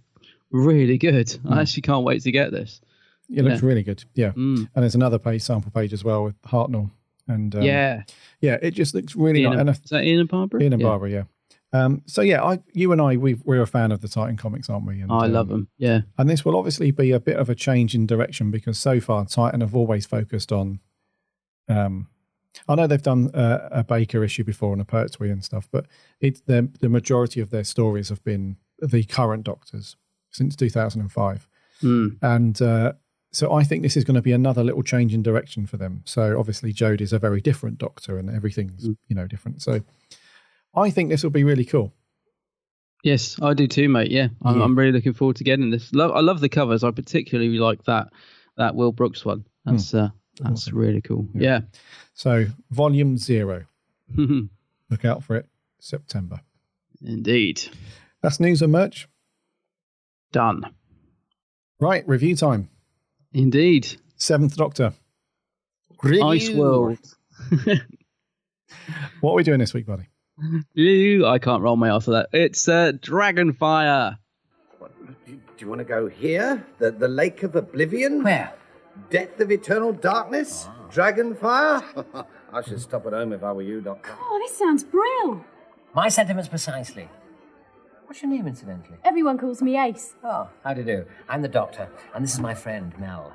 really good. I actually can't wait to get this. It looks really good. Yeah. And there's another sample page as well with Hartnell. And it just looks really nice. Is that Ian and Barbara? Ian and Barbara, yeah. You and I, we're a fan of the Titan comics, aren't we? And, I love them, yeah. And this will obviously be a bit of a change in direction because so far Titan have always focused on... I know they've done a Baker issue before and a Pertwee and stuff, but the majority of their stories have been the current Doctors since 2005. And so I think this is going to be another little change in direction for them. So obviously Jodie's a very different Doctor and everything's different. So I think this will be really cool. Yes, I do too, mate. Yeah, I'm really looking forward to getting this. I love the covers. I particularly like that Will Brooks one. That's awesome. Really cool. Yeah. So volume 0. Look out for it. September. Indeed. That's news and merch. Done. Right, review time. Indeed. 7th Doctor. Ice World. What are we doing this week, buddy? I can't roll my ass for that. It's Dragonfire. Do you want to go here? The Lake of Oblivion? Where? Depth of Eternal Darkness? Dragonfire? I should stop at home if I were you, Doctor. Oh, this sounds brilliant. My sentiments precisely. What's your name, incidentally? Everyone calls me Ace. Oh, how do you do? I'm the Doctor, and this is my friend, Mel.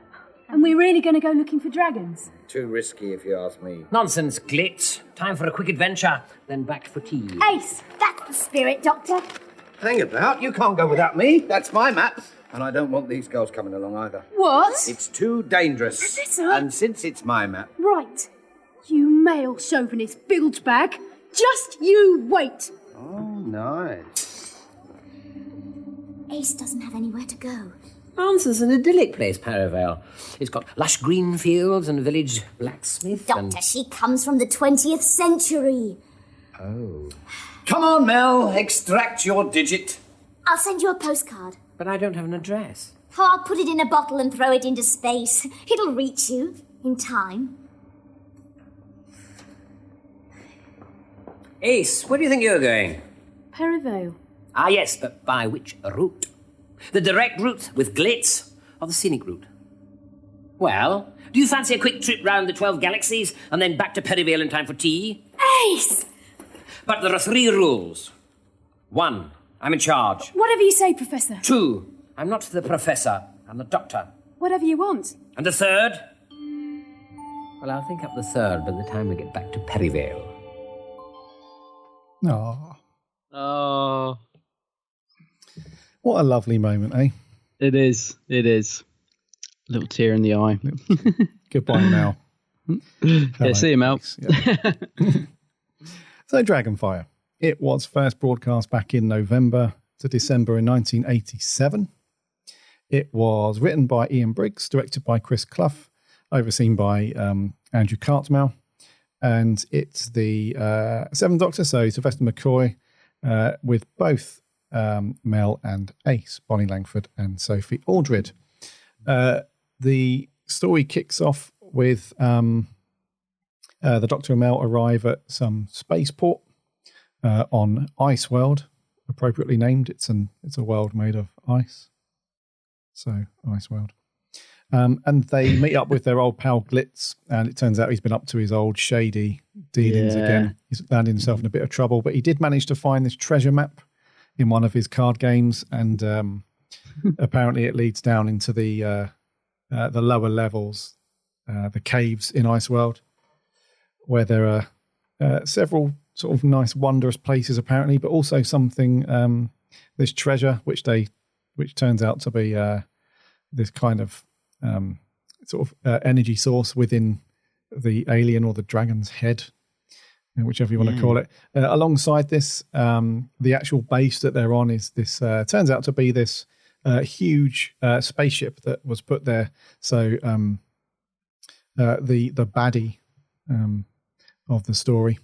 And we're really going to go looking for dragons? Too risky, if you ask me. Nonsense, Glitz. Time for a quick adventure, then back for tea. Ace, that's the spirit, Doctor. Hang about, you can't go without me. That's my map. And I don't want these girls coming along either. What? It's too dangerous. Professor? And since it's my map... Right. You male chauvinist bilge bag. Just you wait. Oh, nice. Ace doesn't have anywhere to go. Answer's an idyllic place, Perivale. It's got lush green fields and a village blacksmith. Doctor, she comes from the 20th century. Oh. Come on, Mel. Extract your digit. I'll send you a postcard. But I don't have an address. Oh, I'll put it in a bottle and throw it into space. It'll reach you in time. Ace, where do you think you're going? Perivale. Ah, yes, but by which route? The direct route with Glitz or the scenic route? Well, do you fancy a quick trip round the 12 galaxies and then back to Perivale in time for tea? Ace! But there are 3 rules. 1, I'm in charge. Whatever you say, Professor. 2, I'm not the professor, I'm the Doctor. Whatever you want. And the 3rd? Well, I'll think up the 3rd by the time we get back to Perivale. Oh. What a lovely moment, eh? It is. Little tear in the eye. Goodbye, Mel. Yeah, see you, Mel. Yeah. So, Dragonfire. It was first broadcast back in November to December in 1987. It was written by Ian Briggs, directed by Chris Clough, overseen by Andrew Cartmel. And it's the 7th Doctor, so Sylvester McCoy, with both Mel and Ace, Bonnie Langford and Sophie Aldred. The story kicks off with the Doctor and Mel arrive at some spaceport on Ice World, appropriately named. It's a world made of ice, so Ice World. And they meet up with their old pal Glitz, and it turns out he's been up to his old shady dealings again. He's landed himself in a bit of trouble, but he did manage to find this treasure map in one of his card games, and apparently it leads down into the lower levels, the caves in Ice World, where there are several sort of nice, wondrous places apparently, but also something, this treasure, which turns out to be this kind of energy source within the alien or the dragon's head, whichever you want to call it. Alongside this, the actual base that they're on is this, turns out to be this huge spaceship that was put there. So the baddie of the story,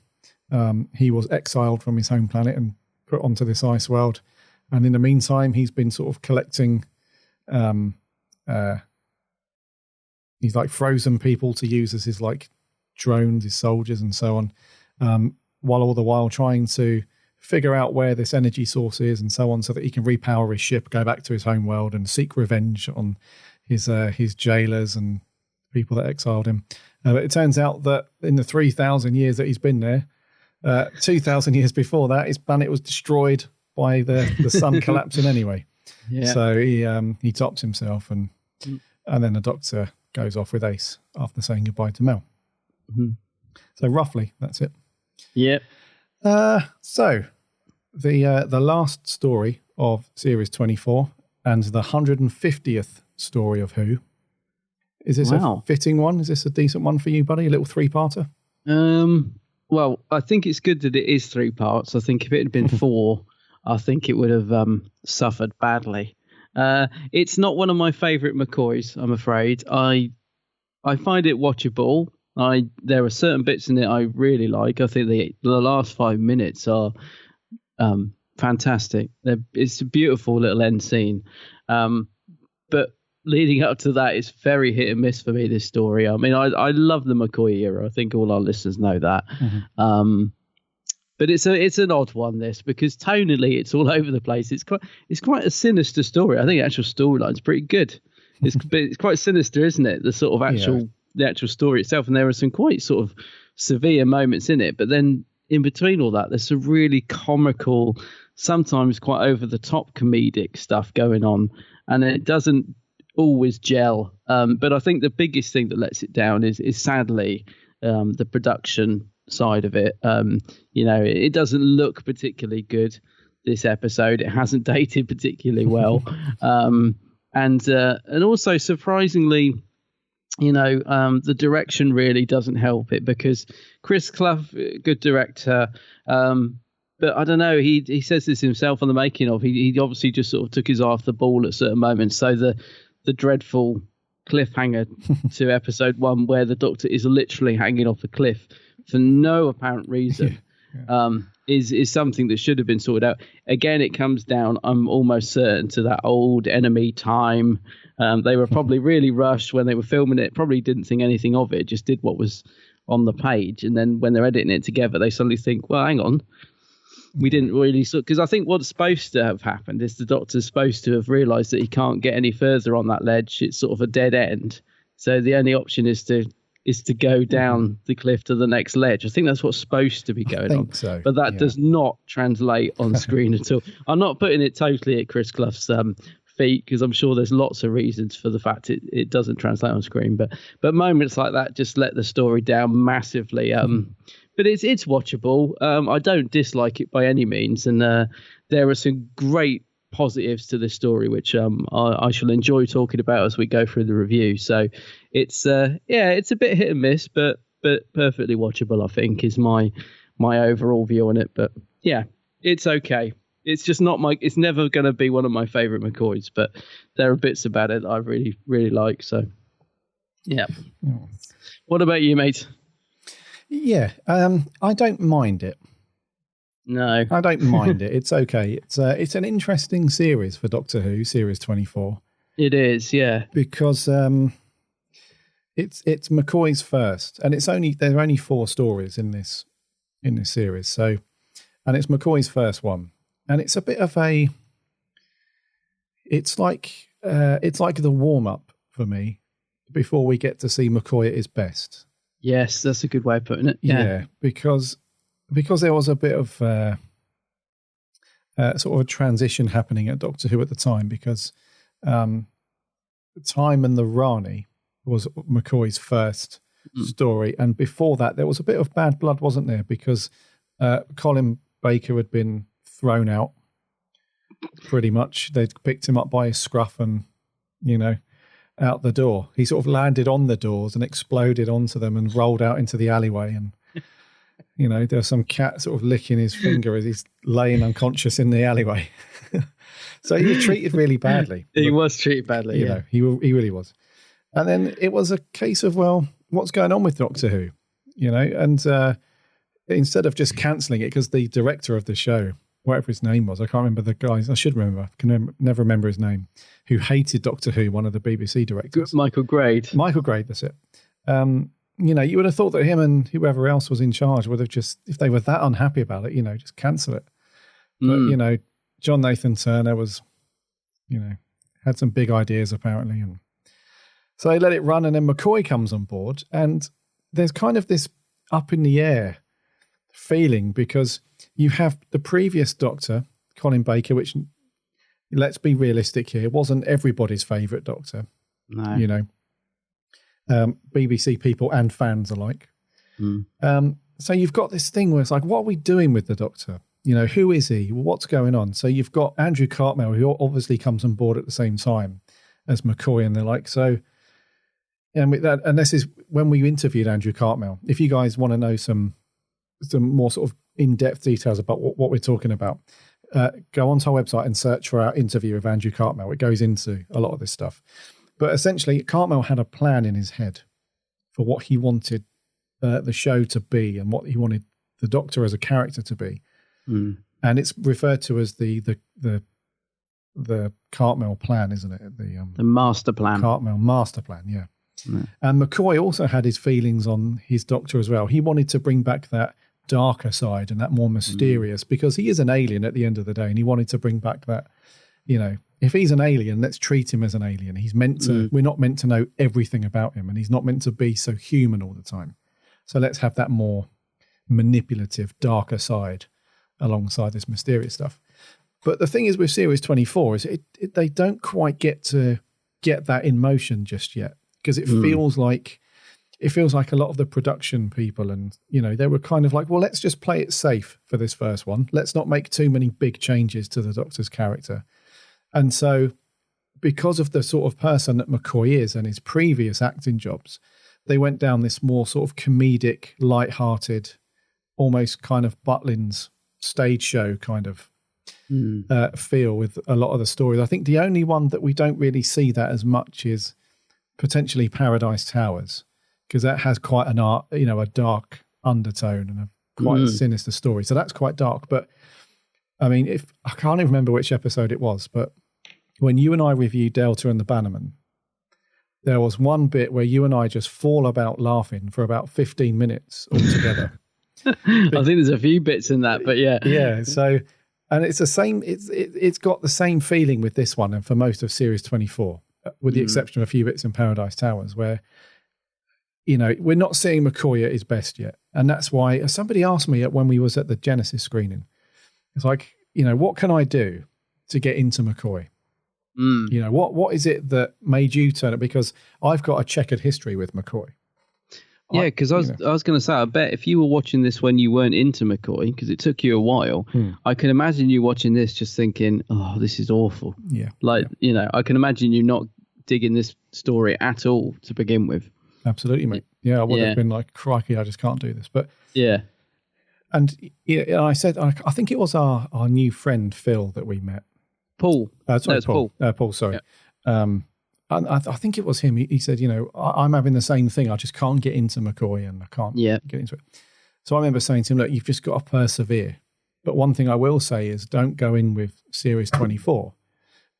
he was exiled from his home planet and put onto this ice world. And in the meantime, he's been sort of collecting, he's like frozen people to use as his like drones, his soldiers and so on, while all the while trying to figure out where this energy source is and so on, so that he can repower his ship, go back to his home world and seek revenge on his jailers and people that exiled him. But it turns out that in the 3,000 years that he's been there, 2,000 years before that, his planet was destroyed by the sun collapsing anyway. Yeah. So he tops himself, and then the Doctor goes off with Ace after saying goodbye to Mel. Mm-hmm. So roughly, that's it. Yep. So the last story of Series 24 and the 150th story of Who. Is this a fitting one? Is this a decent one for you, buddy? A little three-parter? Well, I think it's good that it is 3 parts. I think if it had been 4, I think it would have suffered badly. It's not one of my favourite McCoys, I'm afraid. I find it watchable. There are certain bits in it I really like. I think the last 5 minutes are fantastic. It's a beautiful little end scene. But leading up to that, it's very hit and miss for me, this story. I mean, I love the McCoy era. I think all our listeners know that. Mm-hmm. But it's an odd one, this, because tonally it's all over the place. It's quite a sinister story. I think the actual storyline's pretty good. It's quite sinister, isn't it? The sort of the actual story itself, and there are some quite sort of severe moments in it. But then in between all that, there's some really comical, sometimes quite over the top comedic stuff going on, and it doesn't always gel. But I think the biggest thing that lets it down is sadly the production side of it. It doesn't look particularly good, this episode. It hasn't dated particularly well. And also surprisingly, the direction really doesn't help it, because Chris Clough, good director, but I don't know, he says this himself on the making of, he obviously just sort of took his eye off the ball at certain moments. So the dreadful cliffhanger to episode 1, where the Doctor is literally hanging off a cliff for no apparent reason, is something that should have been sorted out. Again, it comes down, I'm almost certain, to that old Enemy time. They were probably really rushed when they were filming it, probably didn't think anything of it, just did what was on the page. And then when they're editing it together, they suddenly think, well, hang on, we didn't really... Because I think what's supposed to have happened is the Doctor's supposed to have realised that he can't get any further on that ledge. It's sort of a dead end. So the only option is to go down the cliff to the next ledge. I think that's what's supposed to be going on. So, but that does not translate on screen at all. I'm not putting it totally at Chris Clough's feet, because I'm sure there's lots of reasons for the fact it doesn't translate on screen. But moments like that just let the story down massively. But it's watchable. I don't dislike it by any means. And there are some great positives to this story, which I shall enjoy talking about as we go through the review. So it's it's a bit hit and miss, but perfectly watchable, I think, is my overall view on it. But yeah, it's okay. It's just not it's never going to be one of my favorite McCoys, but there are bits about it that I really, really like. So yeah. What about you, mate? Yeah, I don't mind it. No, I don't mind it. It's okay. It's an interesting series for Doctor Who, Series 24. It is, yeah, because it's McCoy's first, and there are only 4 stories in this series. So, and it's McCoy's first one, and it's a bit of a. It's like the warm up for me before we get to see McCoy at his best. Yes, that's a good way of putting it. Yeah, because there was a bit of sort of a transition happening at Doctor Who at the time, because Time and the Rani was McCoy's first story, and before that there was a bit of bad blood, wasn't there? Because Colin Baker had been thrown out, pretty much. They'd picked him up by his scruff and, out the door. He sort of landed on the doors and exploded onto them and rolled out into the alleyway, and there was some cat sort of licking his finger as he's laying unconscious in the alleyway. So he was treated really badly. He was treated badly, he really was. And then it was a case of, well, what's going on with Doctor Who? And instead of just cancelling it, because the director of the show, whatever his name was. I can't remember the guys. I should remember. I can never remember his name. Who hated Doctor Who, one of the BBC directors. Michael Grade. Michael Grade, that's it. You would have thought that him and whoever else was in charge would have just, if they were that unhappy about it, just cancel it. But, John Nathan Turner was, had some big ideas apparently. And so they let it run, and then McCoy comes on board, and there's kind of this up in the air feeling because you have the previous Doctor, Colin Baker, which, let's be realistic here, wasn't everybody's favourite Doctor. No. BBC people and fans alike. So you've got this thing where it's like, what are we doing with the Doctor? Who is he? What's going on? So you've got Andrew Cartmel, who obviously comes on board at the same time as McCoy, and they're like, so, and this is when we interviewed Andrew Cartmel. If you guys want to know some more sort of in-depth details about what we're talking about, go onto our website and search for our interview with Andrew Cartmel. It goes into a lot of this stuff. But essentially, Cartmel had a plan in his head for what he wanted the show to be and what he wanted the Doctor as a character to be. And it's referred to as the Cartmel plan, isn't it? The master plan. Cartmel master plan, yeah. And McCoy also had his feelings on his Doctor as well. He wanted to bring back that darker side and that more mysterious, because he is an alien at the end of the day, and he wanted to bring back that, if he's an alien, let's treat him as an alien. He's meant to, we're not meant to know everything about him, and he's not meant to be so human all the time. So let's have that more manipulative, darker side alongside this mysterious stuff. But the thing is with Series 24 is they don't quite get that in motion just yet, because it feels like a lot of the production people and, they were kind of like, well, let's just play it safe for this first one. Let's not make too many big changes to the Doctor's character. And so because of the sort of person that McCoy is and his previous acting jobs, they went down this more sort of comedic, light-hearted, almost kind of Butlin's stage show kind of feel with a lot of the stories. I think the only one that we don't really see that as much is potentially Paradise Towers, because that has quite a dark undertone and quite a sinister story. So that's quite dark. But I mean, I can't even remember which episode it was, but when you and I reviewed Delta and the Bannerman, there was one bit where you and I just fall about laughing for about 15 minutes altogether. I think there's a few bits in that, but yeah. Yeah. So, and it's the same, it's got the same feeling with this one and for most of Series 24, with the exception of a few bits in Paradise Towers where, we're not seeing McCoy at his best yet. And that's why somebody asked me when we was at the Genesis screening, it's like, what can I do to get into McCoy? What is it that made you turn it? Because I've got a checkered history with McCoy. Yeah, because I was going to say, I bet if you were watching this when you weren't into McCoy, because it took you a while, I can imagine you watching this just thinking, oh, this is awful. Yeah. I can imagine you not digging this story at all to begin with. Absolutely, mate. Yeah, I would have been like, crikey, I just can't do this. But yeah. And I said, I think it was our new friend, Phil, that we met. Paul. Paul. Paul, sorry. Yeah. I think it was him. He said, I'm having the same thing. I just can't get into McCoy and I can't get into it. So I remember saying to him, look, you've just got to persevere. But one thing I will say is don't go in with Series 24,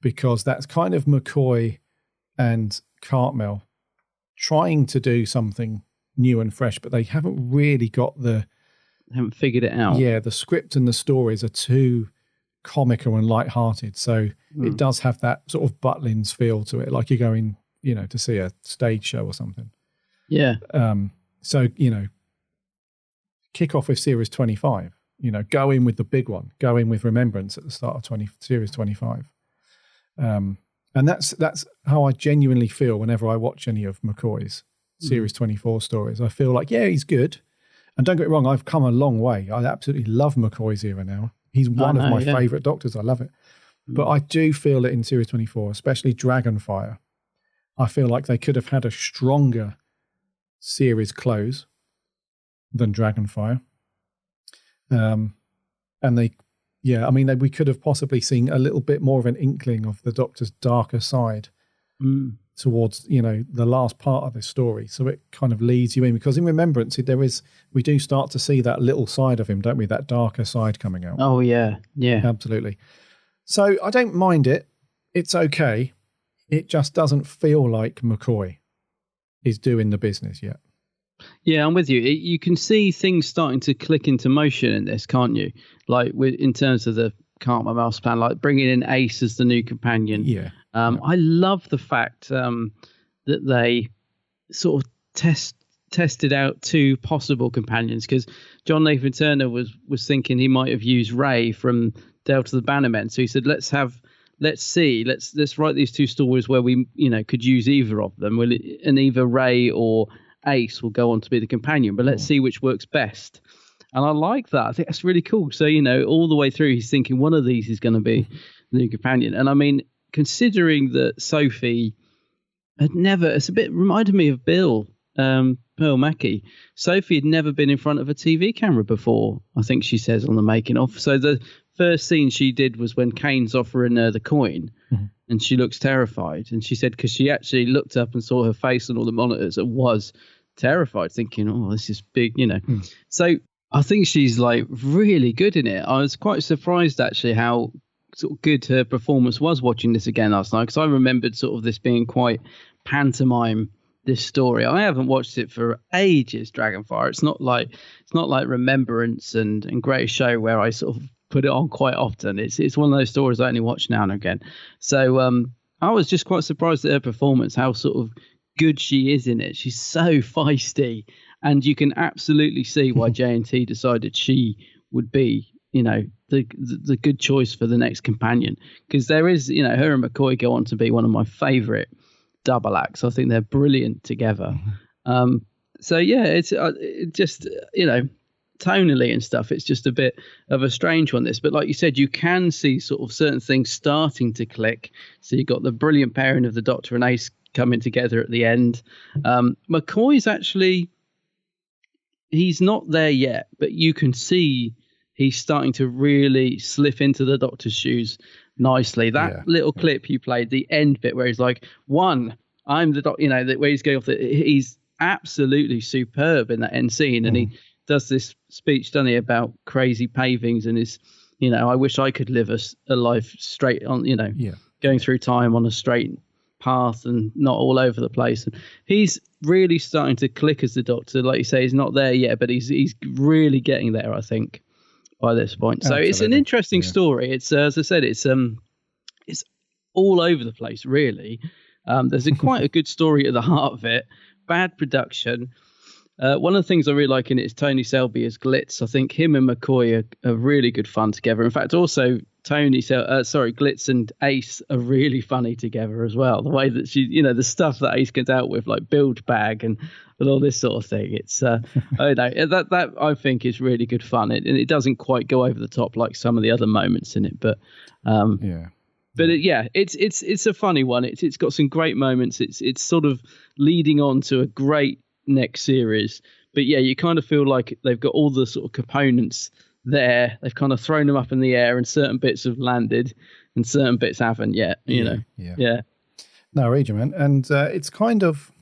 because that's kind of McCoy and Cartmel trying to do something new and fresh, but they haven't really got haven't figured it out. Yeah, the script and the stories are too comical and light-hearted, so it does have that sort of Butlin's feel to it, like you're going, to see a stage show or something. Yeah. So kick off with Series 25. Go in with the big one. Go in with Remembrance at the start of Series 25. And that's how I genuinely feel whenever I watch any of McCoy's Series 24 stories. I feel like, yeah, he's good. And don't get me wrong, I've come a long way. I absolutely love McCoy's era now. He's one of my favourite Doctors. I love it. But I do feel that in Series 24, especially Dragonfire, I feel like they could have had a stronger series close than Dragonfire. And we could have possibly seen a little bit more of an inkling of the Doctor's darker side towards, you know, the last part of this story. So it kind of leads you in, because in Remembrance, we do start to see that little side of him, don't we? That darker side coming out. Oh, yeah. Yeah. Absolutely. So I don't mind it. It's okay. It just doesn't feel like McCoy is doing the business yet. Yeah, I'm with you. You can see things starting to click into motion in this, can't you? Like in terms of the Can't My Mouse plan, like bringing in Ace as the new companion. Yeah. I love the fact that they sort of tested out two possible companions, because John Nathan Turner was thinking he might have used Ray from Delta the Bannermen. So he said, let's write these two stories where we, you know, could use either of them. And either Ray or Ace will go on to be the companion, but let's see which works best. And I like that. I think that's really cool. So, you know, all the way through, he's thinking one of these is going to be the new companion. And I mean, considering that Sophie it's a bit reminded me of Pearl Mackie. Sophie had never been in front of a TV camera before, I think she says on the making of. So the first scene she did was when Kane's offering her the coin, and she looks terrified. And she said, because she actually looked up and saw her face on all the monitors and was terrified, thinking, oh, this is big, you know. So I think she's like really good in it. I was quite surprised actually how sort of good her performance was watching this again last night, because I remembered sort of this being quite pantomime, this story. I haven't watched it for ages, Dragonfire. It's not like Remembrance and Greatest Show where I sort of put it on quite often. It's one of those stories I only watch now and again. So I was just quite surprised at her performance, how sort of good she is in it. She's so feisty, and you can absolutely see why J&T decided she would be, you know, the good choice for the next companion, because there is, you know, her and McCoy go on to be one of my favorite double acts. I think they're brilliant together. So yeah, it's it just, you know, tonally and stuff, it's just a bit of a strange one, this, but like you said, you can see sort of certain things starting to click. So you've got the brilliant pairing of the Doctor and Ace coming together at the end. McCoy's actually, he's not there yet, but you can see he's starting to really slip into the Doctor's shoes nicely. That little clip you played, the end bit where he's like, I'm the Doctor, you know, where he's going off, he's absolutely superb in that end scene. And he does this speech, doesn't he, about crazy pavings and his, you know, I wish I could live a life straight on, you know, going through time on a straight path and not all over the place. And he's really starting to click as the Doctor. Like you say, he's not there yet, but he's really getting there, I think, by this point. So It's an interesting story. It's as I said, it's all over the place, really. There's quite a good story at the heart of it. Bad production. One of the things I really like in it is Tony Selby as Glitz. I think him and McCoy are really good fun together. In fact, also Glitz and Ace are really funny together as well. The way that she, you know, the stuff that Ace gets out with, like build bag and all this sort of thing. It's I don't know, that I think is really good fun. And it doesn't quite go over the top like some of the other moments in it, but it's a funny one. It's got some great moments. It's sort of leading on to a great next series, but yeah, you kind of feel like they've got all the sort of components there. They've kind of thrown them up in the air, and certain bits have landed and certain bits haven't yet, you know. No, read you, man. And it's kind of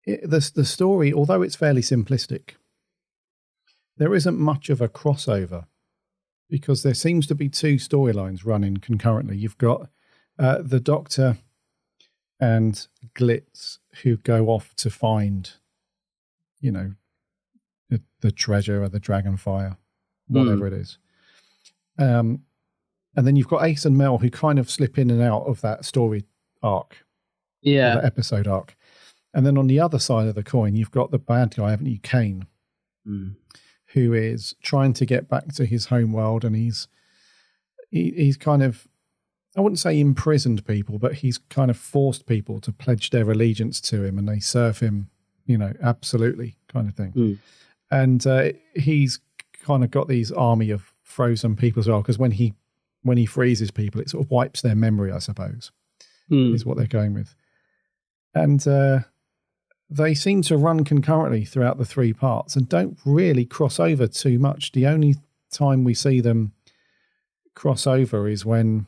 the story, although it's fairly simplistic, there isn't much of a crossover, because there seems to be two storylines running concurrently. You've got the Doctor and Glitz, who go off to find, you know, the treasure or the Dragonfire, whatever it is. And then you've got Ace and Mel, who kind of slip in and out of that story arc. Yeah. That episode arc. And then on the other side of the coin, you've got the bad guy, haven't you, Kane, who is trying to get back to his home world, and he's kind of, I wouldn't say imprisoned people, but he's kind of forced people to pledge their allegiance to him, and they serve him, you know, absolutely kind of thing. And he's kind of got these army of frozen people as well, because when he freezes people, it sort of wipes their memory, I suppose, is what they're going with. And they seem to run concurrently throughout the three parts and don't really cross over too much. The only time we see them cross over is when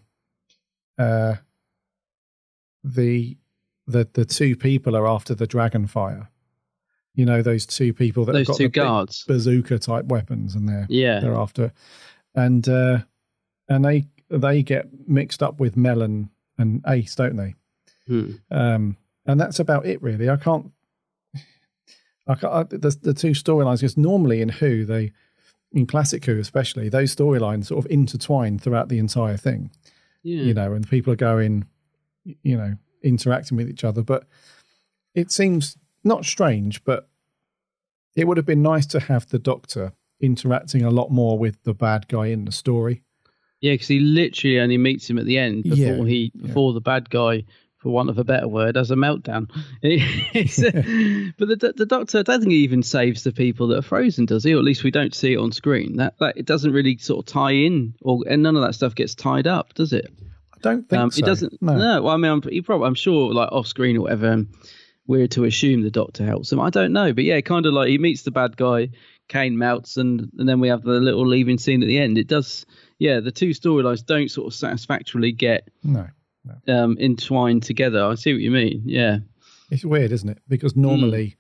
the two people are after the Dragonfire. You know, those two people that those have got two the guards, bazooka type weapons, and they're after, and they get mixed up with Mel and Ace, don't they? And that's about it, really. The two storylines, because normally in Who, in classic Who especially, those storylines sort of intertwine throughout the entire thing. Yeah. You know, and people are going, you know, interacting with each other. But it seems not strange, but it would have been nice to have the Doctor interacting a lot more with the bad guy in the story. Yeah, because he literally only meets him at the end before the bad guy, for want of a better word, has a meltdown. But the Doctor, I don't think he even saves the people that are frozen, does he? Or at least we don't see it on screen. That it doesn't really sort of tie in, and none of that stuff gets tied up, does it? I don't think so. It doesn't. No. Well, I mean, I'm sure, like off screen or whatever, we're to assume the Doctor helps him. I don't know, but yeah, kind of like he meets the bad guy, Kane melts, and then we have the little leaving scene at the end. It does. Yeah, the two storylines don't sort of satisfactorily get entwined together. I see what you mean. Yeah, it's weird, isn't it? Because normally,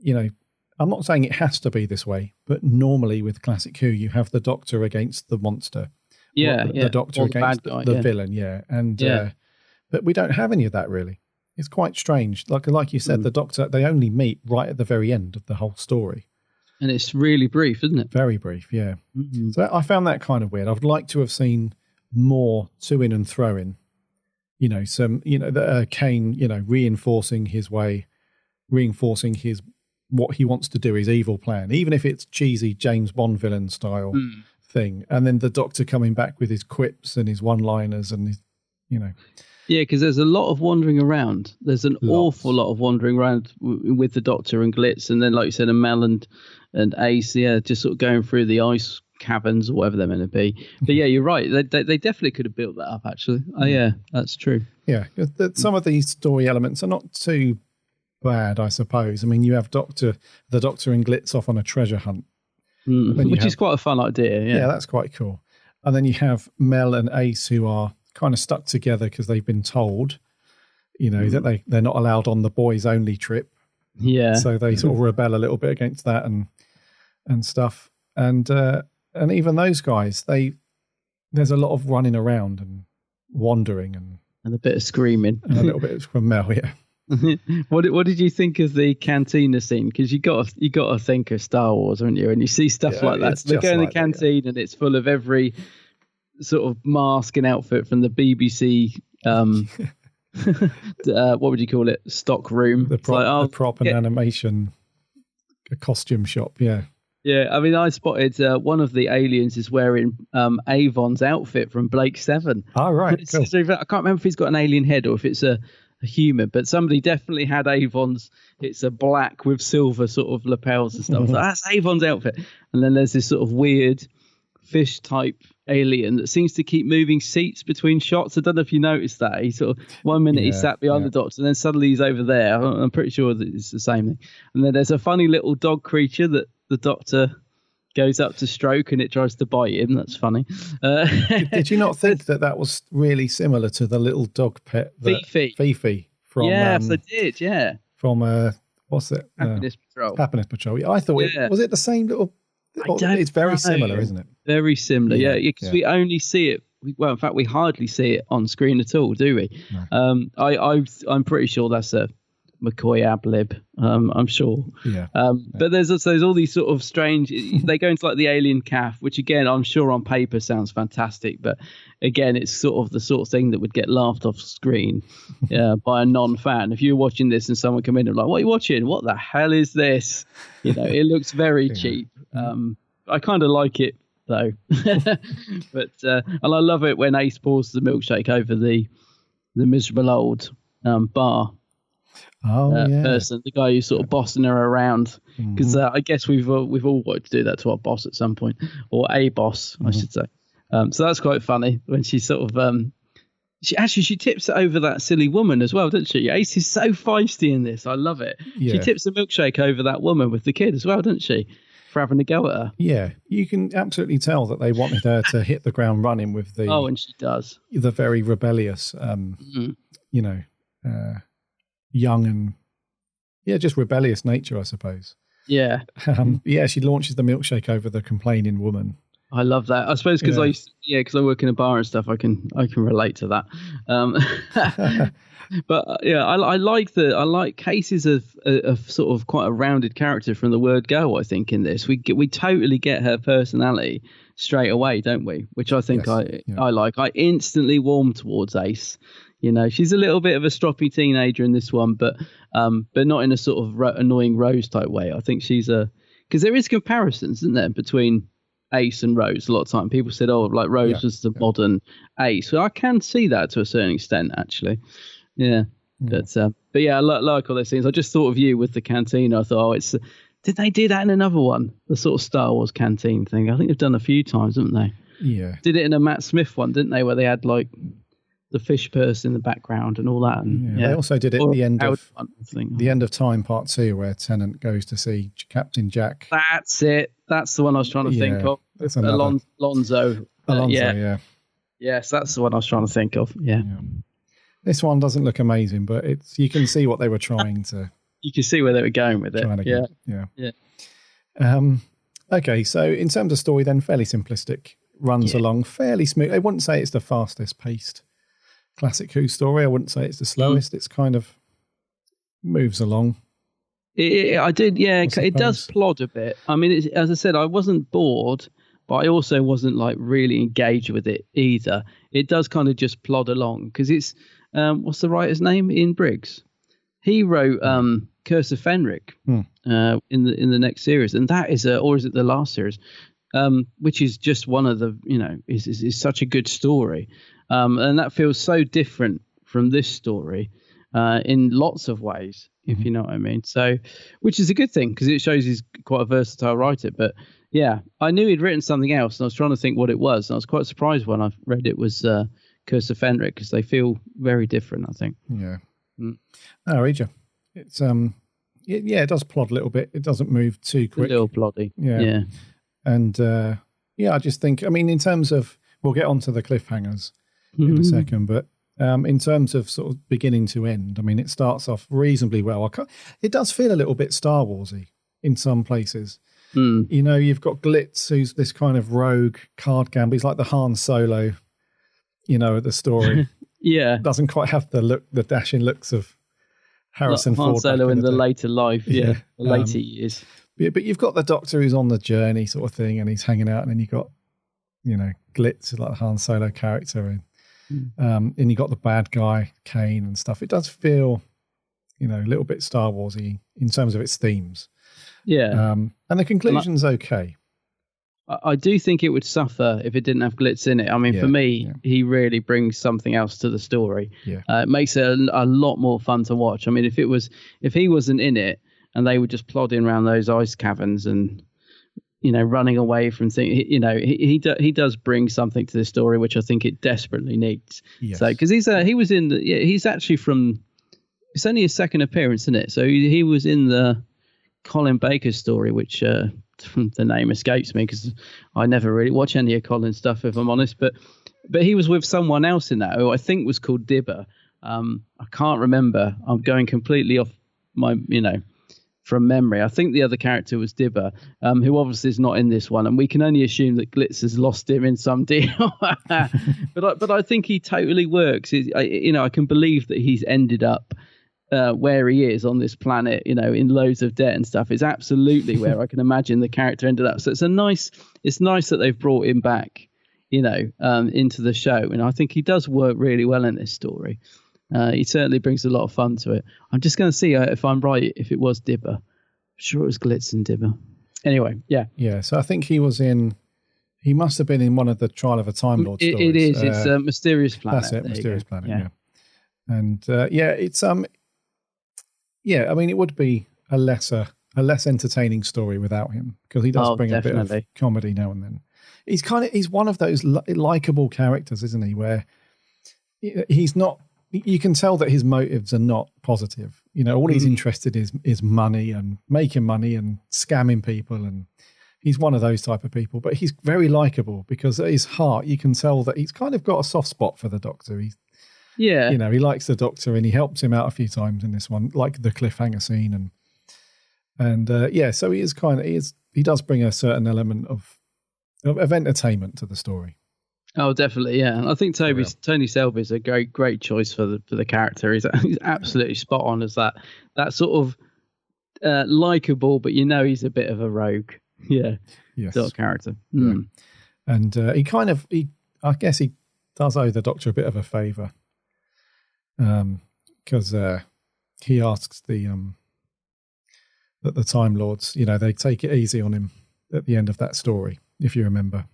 you know, I'm not saying it has to be this way, but normally with classic Who, you have the Doctor against the monster. The Doctor against the villain. Yeah, and but we don't have any of that really. It's quite strange. Like you said, the Doctor, they only meet right at the very end of the whole story. And it's really brief, isn't it? Very brief, yeah. Mm-hmm. So I found that kind of weird. I'd like to have seen more to-in and throw-in. You know, Kane, you know, reinforcing his what he wants to do, his evil plan, even if it's cheesy James Bond villain style thing. And then the Doctor coming back with his quips and his one-liners and his, you know. Yeah, because there's a lot of wandering around. There's an awful lot of wandering around with the Doctor and Glitz, and then, like you said, Mel and Ace, just sort of going through the ice caverns or whatever they're meant to be. But yeah, you're right. They definitely could have built that up, actually. Oh, yeah, that's true. Yeah, some of these story elements are not too bad, I suppose. I mean, you have the Doctor and Glitz off on a treasure hunt. Which is quite a fun idea, yeah. Yeah, that's quite cool. And then you have Mel and Ace, who are kind of stuck together because they've been told, you know, that they're not allowed on the boys only trip. Yeah. So they sort of rebel a little bit against that and stuff. And even those guys, there's a lot of running around and wandering and a bit of screaming. And a little bit from Mel, yeah. What did you think of the cantina scene? Because you got to think of Star Wars, haven't you? And you see stuff like that. So they go in the canteen and it's full of every sort of mask and outfit from the BBC. What would you call it? Stock room. The prop and animation, a costume shop. Yeah. Yeah, I mean, I spotted one of the aliens is wearing Avon's outfit from Blake 7. Oh, right. Cool. I can't remember if he's got an alien head or if it's a human, but somebody definitely had Avon's. It's a black with silver sort of lapels and stuff. So that's Avon's outfit. And then there's this sort of weird fish type alien that seems to keep moving seats between shots. I don't know if you noticed that. He sort of 1 minute he sat behind the Doctor and then suddenly he's over there. I'm pretty sure that it's the same thing. And then there's a funny little dog creature that the Doctor goes up to stroke and it tries to bite him. That's funny. Did you not think that was really similar to the little dog pet Fifi from yes, I did, yeah. From what's it? Happiness Patrol. Happiness Patrol. I thought was it the same little it's very similar, isn't it? Very similar, yeah. Because we only see it. Well, in fact, we hardly see it on screen at all, do we? No. I'm pretty sure that's a McCoy ab lib. I'm sure. Yeah. But there's all these sort of strange. They go into like the alien calf, which again I'm sure on paper sounds fantastic, but again it's sort of thing that would get laughed off screen by a non-fan. If you're watching this and someone come in and like, "What are you watching? What the hell is this?" You know, it looks very cheap. I kind of like it though, but and I love it when Ace pours the milkshake over the miserable old bar. Person, the guy who's sort of bossing her around, because I guess we've all wanted to do that to our boss at some point, or a boss, I should say. So that's quite funny when she sort of she tips it over that silly woman as well, doesn't she? Ace is so feisty in this. I love it. Yeah. She tips the milkshake over that woman with the kid as well, doesn't she? For having a go at her. Yeah, you can absolutely tell that they wanted her to hit the ground running with the. Oh, and she does. The very rebellious. young and just rebellious nature, I suppose. Yeah. She launches the milkshake over the complaining woman. I love that. I suppose because I work in a bar and stuff, I can relate to that. But I like cases of sort of quite a rounded character from the word go. I think in this we totally get her personality straight away, don't we? Which I think I like. I instantly warm towards Ace. She's a little bit of a stroppy teenager in this one, but not in a sort of annoying Rose type way. I think she's because there is comparisons, isn't there, between Ace and Rose. A lot of time people said, "Oh, like Rose was the modern Ace." Well, I can see that to a certain extent, actually. Yeah. But I like all those things. I just thought of you with the canteen. I thought, did they do that in another one? The sort of Star Wars canteen thing. I think they've done a few times, haven't they? Yeah. Did it in a Matt Smith one, didn't they? Where they had like the fish purse in the background and all that. And, They also did it at the end of Time Part 2, where Tennant goes to see Captain Jack. That's it. That's the one I was trying to think of. Alonzo. Alonzo, Yes, that's the one I was trying to think of. Yeah. This one doesn't look amazing, but you can see what they were trying to. You can see where they were going with it. Yeah. Okay, so in terms of story, then fairly simplistic, runs along fairly smooth. I wouldn't say it's the fastest paced classic Who story. I wouldn't say it's the slowest. It's kind of moves along. It does plod a bit. I mean, as I said, I wasn't bored, but I also wasn't like really engaged with it either. It does kind of just plod along because it's what's the writer's name? Ian Briggs. He wrote Curse of Fenric in the next series, and that is or is it the last series? Which is just one of the is such a good story, and that feels so different from this story in lots of ways, if you know what I mean. So, which is a good thing because it shows he's quite a versatile writer. But yeah, I knew he'd written something else, and I was trying to think what it was, and I was quite surprised when I read it was Curse of Fenric because they feel very different, I think. Yeah. Oh, Regia. It's it does plod a little bit. It doesn't move too quick. A little ploddy. Yeah. And I just think, I mean, in terms of, we'll get onto the cliffhangers in a second, but in terms of sort of beginning to end, I mean, it starts off reasonably well. It does feel a little bit Star Warsy in some places. You've got Glitz, who's this kind of rogue card gambler. He's like the Han Solo, of the story. Yeah. Doesn't quite have the dashing looks of Harrison Ford. Han Solo in the later life, the later years. But you've got the Doctor who's on the journey sort of thing, and he's hanging out, and then you've got, Glitz, like the Han Solo character, and you got the bad guy, Kane, and stuff. It does feel, a little bit Star Warsy in terms of its themes. Yeah. And the conclusion's okay. I do think it would suffer if it didn't have Glitz in it. I mean, for me, he really brings something else to the story. Yeah. It makes it a lot more fun to watch. I mean, if he wasn't in it and they were just plodding around those ice caverns and, running away from things, he does bring something to the story, which I think it desperately needs. Yes. So, because he's actually from, it's only his second appearance, isn't it? So he was in the Colin Baker story, which the name escapes me because I never really watch any of Colin's stuff, if I'm honest. But he was with someone else in that who I think was called Dibber. I can't remember. I'm going completely off my, from memory. I think the other character was Dibber, who obviously is not in this one, and we can only assume that Glitz has lost him in some deal. But I think he totally works. I can believe that he's ended up where he is on this planet, in loads of debt and stuff. It's absolutely where I can imagine the character ended up. So it's nice that they've brought him back, into the show. And I think he does work really well in this story. He certainly brings a lot of fun to it. I'm just going to see if I'm right, if it was Dibber. I'm sure it was Glitz and Dibber. Anyway, yeah. Yeah, so I think he must have been in one of the Trial of a Time Lord stories. It is. It's a Mysterious Planet. That's it, Mysterious Planet, yeah. And it's I mean, it would be a less entertaining story without him, because he does bring definitely. a bit of comedy now and then. He's one of those likable characters, isn't he? Where he's not. You can tell that his motives are not positive. All he's interested in is money and making money and scamming people, and he's one of those type of people. But he's very likable because at his heart, you can tell that he's kind of got a soft spot for the Doctor. Yeah. You know, he likes the Doctor and he helps him out a few times in this one, like the cliffhanger scene. So he does bring a certain element of entertainment to the story. Oh, definitely, yeah. I think Tony Selby is a great choice for the character. He's absolutely spot on as that sort of likable, but he's a bit of a rogue, sort of character. Mm. Yeah. And I guess he does owe the Doctor a bit of a favour, because he asks that the Time Lords, they take it easy on him at the end of that story, if you remember.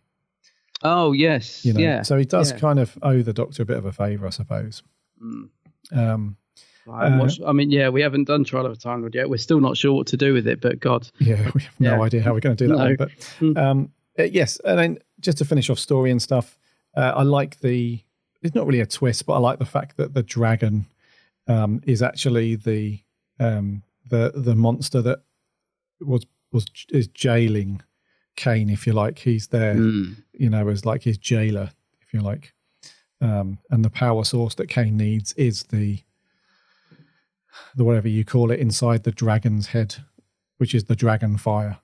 Oh, yes. Yeah. So he does kind of owe the Doctor a bit of a favour, I suppose. Mm. We haven't done Trial of a Time Lord yet. We're still not sure what to do with it, but God. Yeah, we have no idea how we're going to do that one. But yes, and then just to finish off story and stuff, I like it's not really a twist, but I like the fact that the dragon is actually the monster that is jailing Kane, if you like. He's there, as like his jailer, if you like. And the power source that Kane needs is the whatever you call it inside the dragon's head, which is the Dragonfire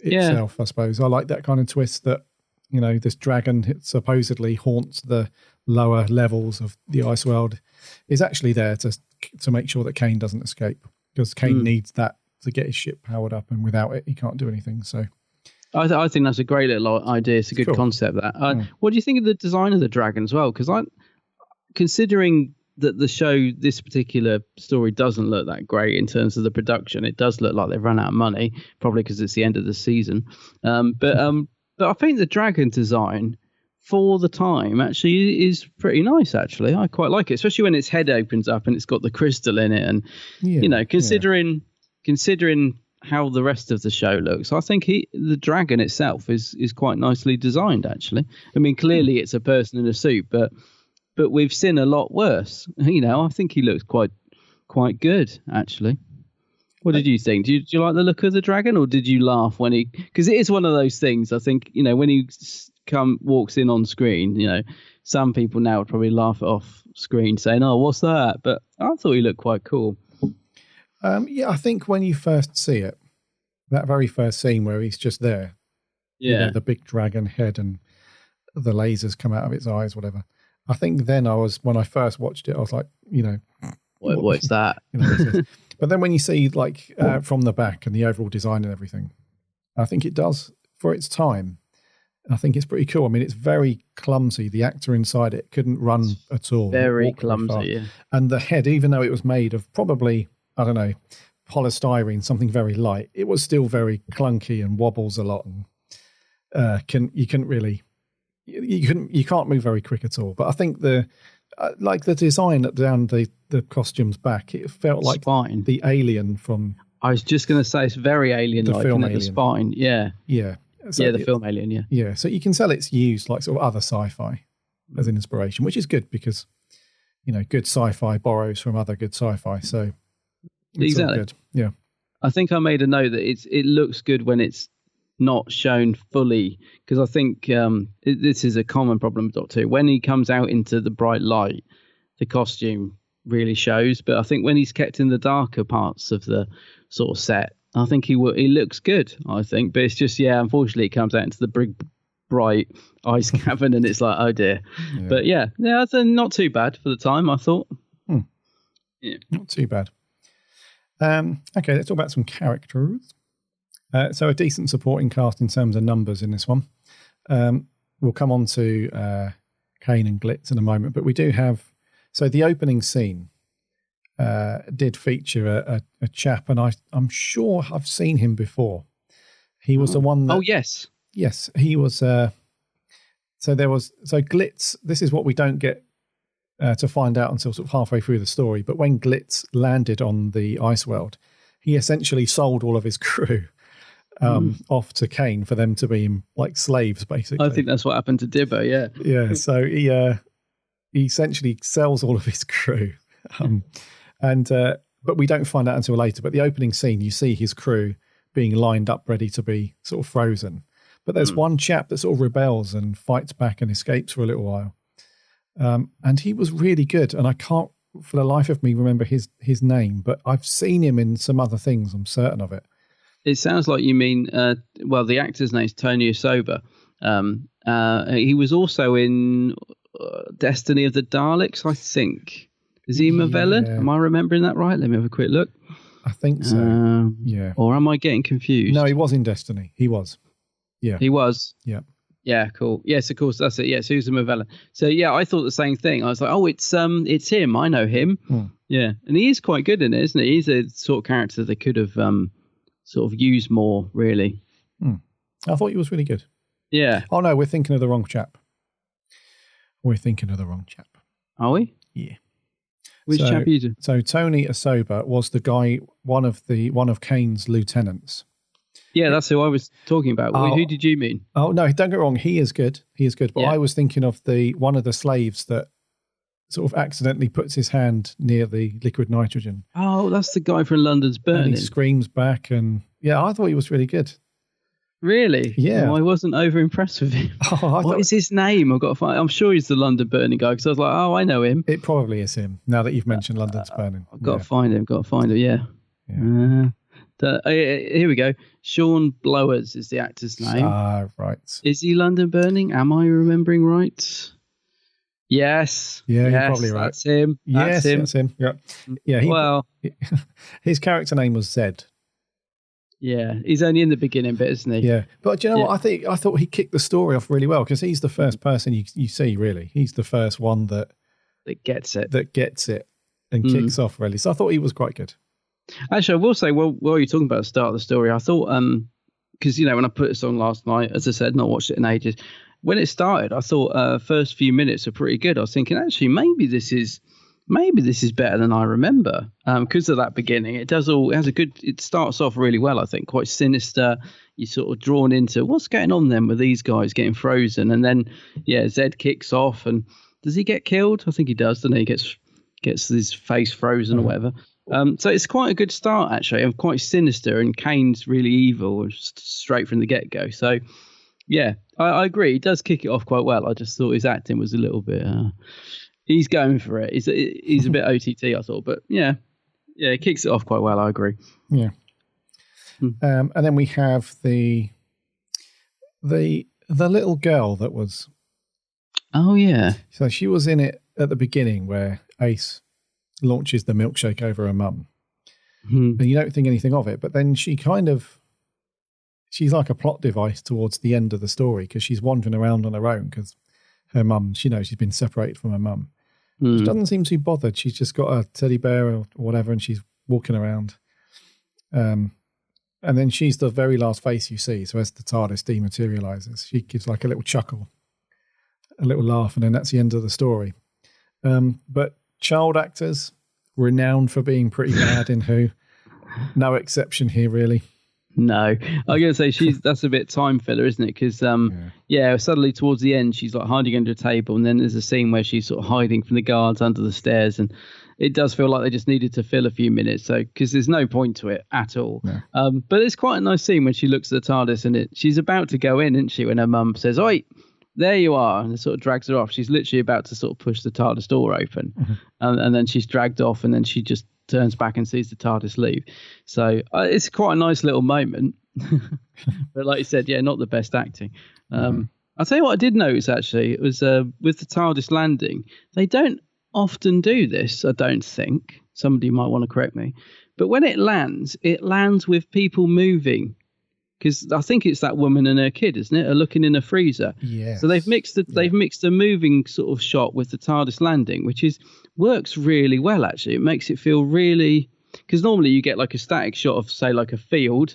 itself, I suppose. I like that kind of twist that, this dragon supposedly haunts the lower levels of the ice world, is actually there to make sure that Kane doesn't escape, because Kane needs that to get his ship powered up, and without it, he can't do anything. So I think that's a great little idea. It's a good concept. That. What do you think of the design of the dragon as well? Because considering that the show, this particular story doesn't look that great in terms of the production, it does look like they've run out of money, probably because it's the end of the season. But I think the dragon design for the time actually is pretty nice. Actually, I quite like it, especially when its head opens up and it's got the crystal in it, and considering how the rest of the show looks, I think the dragon itself is quite nicely designed, actually. I mean, clearly it's a person in a suit, but we've seen a lot worse. I think he looks quite good, actually. What did you think? Do you like the look of the dragon, or did you laugh when because it is one of those things, I think, when he walks in on screen, some people now would probably laugh it off screen saying, oh, what's that? But I thought he looked quite cool. I think when you first see it, that very first scene where he's just there, the big dragon head and the lasers come out of its eyes, whatever. I think then when I first watched it, I was like, what's that? But then when you see from the back and the overall design and everything, I think it does, for its time, I think it's pretty cool. I mean, it's very clumsy. The actor inside it couldn't run at all. Very clumsy, yeah. And the head, even though it was made of probably, I don't know, polystyrene, something very light, it was still very clunky and wobbles a lot, and you can't move very quick at all. But I think the design down the costume's back, it felt like spine. The alien from. I was just going to say it's very alien-like. The film Alien. The spine, yeah. So the film Alien, yeah. Yeah, so you can tell it's used like sort of other sci-fi as an inspiration, which is good because good sci-fi borrows from other good sci-fi. So. Exactly. Good. Yeah. I think I made a note that it looks good when it's not shown fully, because I think this is a common problem with Doctor Who. When he comes out into the bright light, the costume really shows. But I think when he's kept in the darker parts of the sort of set, I think he looks good. I think, but it's just unfortunately, it comes out into the big bright ice cavern, and it's like, oh dear. Yeah. But that's not too bad for the time, I thought. Yeah, not too bad. Okay, let's talk about some characters. So a decent supporting cast in terms of numbers in this one. We'll come on to Kane and Glitz in a moment, but we do have... So the opening scene did feature a chap, and I'm sure I've seen him before. He was the one that... Oh, yes. Yes, he was... So Glitz, this is what we don't get to find out until sort of halfway through the story. But when Glitz landed on the ice world, he essentially sold all of his crew off to Kane for them to be like slaves, basically. I think that's what happened to Dibber, yeah. Yeah, so he essentially sells all of his crew. But we don't find out until later. But the opening scene, you see his crew being lined up ready to be sort of frozen. But there's one chap that sort of rebels and fights back and escapes for a little while. And he was really good. And I can't, for the life of me, remember his name, but I've seen him in some other things. I'm certain of it. It sounds like you mean, the actor's name's Tony Asoba. He was also in Destiny of the Daleks, I think. Is he Mavellan? Yeah. Am I remembering that right? Let me have a quick look. I think so. Yeah. Or am I getting confused? No, he was in Destiny. He was. Yeah. He was. Yeah. Yeah, cool. Yes, of course, that's it. Yeah, Susan Mavellan. So yeah, I thought the same thing. I was like, oh, it's him. I know him. Yeah, and he is quite good in it, isn't he? He's a sort of character they could have sort of used more, really. I thought he was really good. Yeah. Oh no, we're thinking of the wrong chap. Are we? Yeah. Which chap you do? So Tony Asoba was the guy, one of Kane's lieutenants. Yeah, that's who I was talking about. Who did you mean? Oh no, don't get wrong. He is good. But Yeah. I was thinking of one of the slaves that sort of accidentally puts his hand near the liquid nitrogen. Oh, that's the guy from London's Burning. And he screams back, and yeah, I thought he was really good. Really? Yeah. No, I wasn't over impressed with him. What is his name? I've got to find. I'm sure he's the London Burning guy because I was like, oh, I know him. It probably is him. Now that you've mentioned London's Burning, I've got to find him. Yeah. Here we go. Sean Blowers is the actor's name. Right. Is he London Burning? Am I remembering right? Yes. Yeah, you're probably right. That's him. Yes, that's him. Yeah. Yeah. His character name was Zed. Yeah, he's only in the beginning bit, isn't he? Yeah, but do you know what? I thought he kicked the story off really well because he's the first person you see. Really, he's the first one that gets it, and kicks off really. So I thought he was quite good. Actually, I will say, while you're talking about the start of the story, I thought because when I put this on last night, as I said, not watched it in ages. When it started, I thought first few minutes are pretty good. I was thinking, actually, maybe this is better than I remember because of that beginning. It starts off really well, I think, quite sinister. You're sort of drawn into what's going on then with these guys getting frozen. And then, Zed kicks off. And does he get killed? I think he does, doesn't he? He gets his face frozen or whatever. So it's quite a good start, actually, and quite sinister. And Kane's really evil straight from the get-go. So, yeah, I agree. He does kick it off quite well. I just thought his acting was a little bit... He's going for it. He's a bit OTT, I thought, but yeah, he kicks it off quite well. I agree. Yeah. And then we have the little girl that was. Oh yeah. So she was in it at the beginning where Ace launches the milkshake over her mum, and you don't think anything of it, but then she's like a plot device towards the end of the story because she's wandering around on her own because her mum, she knows she's been separated from her mum. She doesn't seem too bothered. She's just got a teddy bear or whatever, and she's walking around. And then she's the very last face you see. So as the TARDIS dematerializes, she gives like a little chuckle, a little laugh, and then that's the end of the story. But child actors, renowned for being pretty bad in Who. No exception here, really. No, I'm going to say that's a bit time filler, isn't it? Because, suddenly towards the end, she's like hiding under a table. And then there's a scene where she's sort of hiding from the guards under the stairs. And it does feel like they just needed to fill a few minutes. So, because there's no point to it at all. Yeah. But it's quite a nice scene when she looks at the TARDIS and she's about to go in, isn't she? When her mum says, "Oi, there you are." And it sort of drags her off. She's literally about to sort of push the TARDIS door open. And then she's dragged off and then she just turns back and sees the TARDIS leave. So it's quite a nice little moment. But like you said, not the best acting. I'll tell you what I did notice, actually. It was with the TARDIS landing. They don't often do this, I don't think. Somebody might want to correct me. But when it lands with people moving. Because I think it's that woman and her kid, isn't it? Are looking in a freezer. Yeah. So they've mixed a moving sort of shot with the TARDIS landing, which works really well. Actually, it makes it feel really, because normally you get like a static shot of say like a field,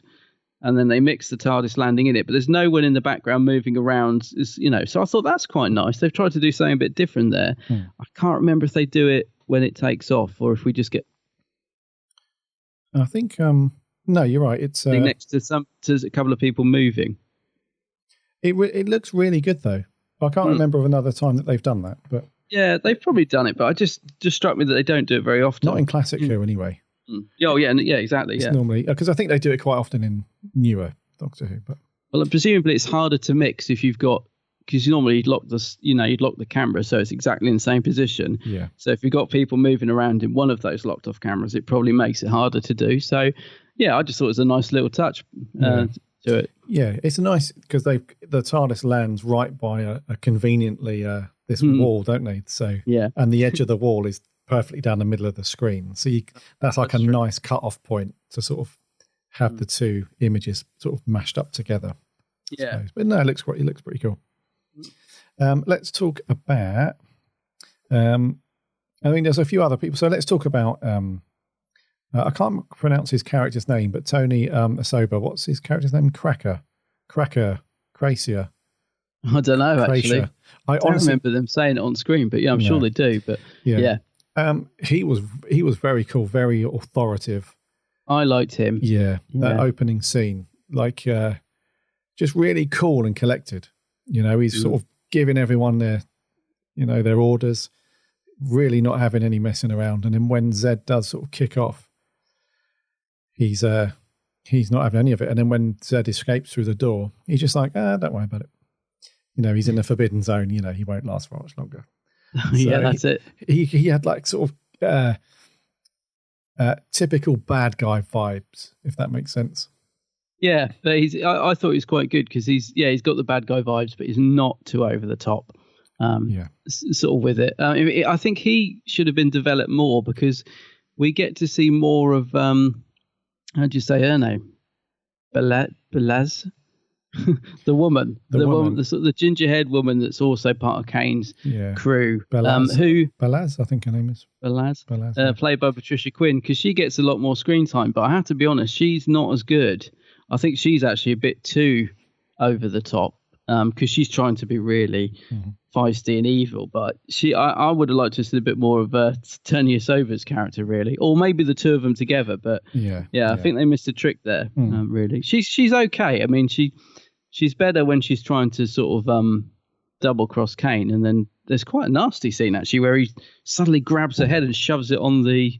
and then they mix the TARDIS landing in it, but there's no one in the background moving around. So I thought that's quite nice. They've tried to do something a bit different there. I can't remember if they do it when it takes off or if we just get. I think. No, you're right. It's next to a couple of people moving. It looks really good though. I can't remember of another time that they've done that, but yeah, they've probably done it. But I just struck me that they don't do it very often. Not in classic Who anyway. Oh yeah, exactly. It's normally because I think they do it quite often in newer Doctor Who. But presumably it's harder to mix if you've got because normally you'd lock the camera so it's exactly in the same position. Yeah. So if you've got people moving around in one of those locked off cameras, it probably makes it harder to do. So yeah, I just thought it was a nice little touch to it. Yeah, it's nice because the TARDIS lands right by a conveniently this wall, don't they? So yeah, and the edge of the wall is perfectly down the middle of the screen. So that's like a nice cut-off point to sort of have the two images sort of mashed up together. Yeah, but no, it looks pretty cool. Let's talk about. I mean, there's a few other people. So let's talk about. I can't pronounce his character's name, but Tony Asoba. What's his character's name? Cracker, Cracia. I don't know actually. I honestly remember them saying it on screen, but yeah, I'm sure they do. But yeah. He was very cool, very authoritative. I liked him. Yeah, that opening scene, like just really cool and collected. He's sort of giving everyone their orders, really not having any messing around. And then when Zed does sort of kick off, he's not having any of it. And then when Zed escapes through the door, he's just like, don't worry about it. He's in the forbidden zone. He won't last for much longer. Yeah, that's it. He had like sort of typical bad guy vibes, if that makes sense. Yeah, but I thought he was quite good because he's got the bad guy vibes, but he's not too over the top. Sort of with it. I think he should have been developed more because we get to see more of how do you say her name? Belaz? the woman, the ginger-haired woman that's also part of Kane's crew. Belaz, I think her name is. Belaz, played by Patricia Quinn, because she gets a lot more screen time. But I have to be honest, she's not as good. I think she's actually a bit too over the top because she's trying to be really feisty and evil. But I would have liked to see a bit more of Tony Asoba's character, really, or maybe the two of them together. But I think they missed a trick there. Really, she's okay. I mean, she's better when she's trying to sort of double cross Kane, and then there's quite a nasty scene actually where he suddenly grabs her head and shoves it on the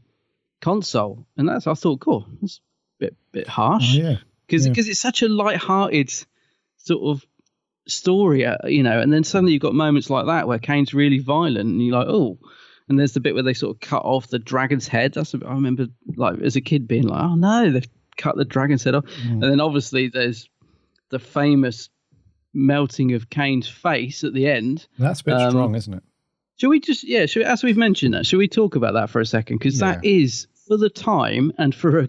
console, and I thought, cool, that's a bit harsh, because it's such a light-hearted sort of story, and then suddenly you've got moments like that where Kane's really violent, and you're like, oh. And there's the bit where they sort of cut off the dragon's head. I remember, like, as a kid being like, oh no, they've cut the dragon's head off, and then obviously there's the famous melting of Kane's face at the end. That's a bit strong, isn't it? Should we just, as we've mentioned that, should we talk about that for a second? Because that is, for the time and for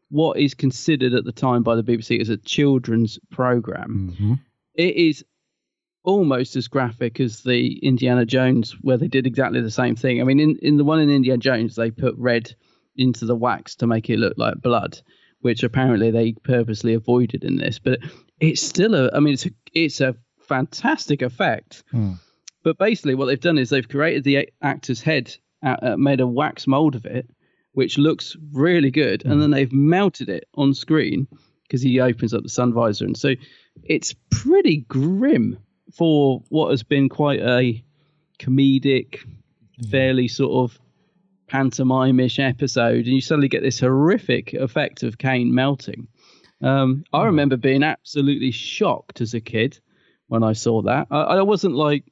what is considered at the time by the BBC as a children's programme, it is almost as graphic as the Indiana Jones, where they did exactly the same thing. I mean, in the one in Indiana Jones, they put red into the wax to make it look like blood, which apparently they purposely avoided in this. But it's still it's a fantastic effect. But basically what they've done is they've created the actor's head, made a wax mold of it, which looks really good. And then they've melted it on screen because he opens up the sun visor. And so it's pretty grim for what has been quite a comedic, fairly sort of pantomime-ish episode, and you suddenly get this horrific effect of Kane melting. I remember being absolutely shocked as a kid when I saw that. I wasn't like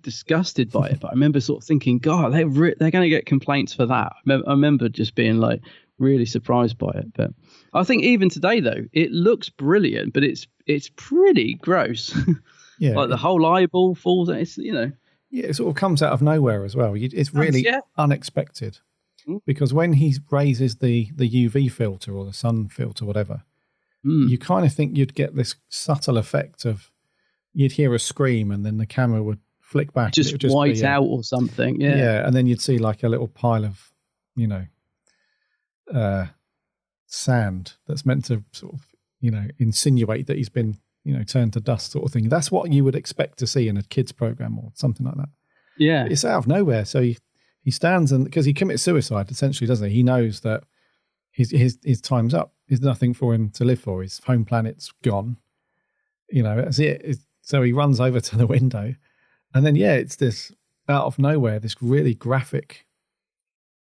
disgusted by it, but I remember sort of thinking, God, they're going to get complaints for that. I remember just being like really surprised by it. But I think even today, though, it looks brilliant, but it's pretty gross. Like the whole eyeball falls. It's it sort of comes out of nowhere as well. It's really unexpected, because when he raises the UV filter or the sun filter, whatever, you kind of think you'd get this subtle effect of you'd hear a scream and then the camera would flick back, just white out or something. And then you'd see like a little pile of sand that's meant to sort of insinuate that he's been turned to dust, sort of thing. That's what you would expect to see in a kids program or something like that. Yeah, it's out of nowhere. So he stands, and because he commits suicide essentially, doesn't he? He knows that his time's up. There's nothing for him to live for. His home planet's gone. That's it. So he runs over to the window, and then it's this out of nowhere, this really graphic.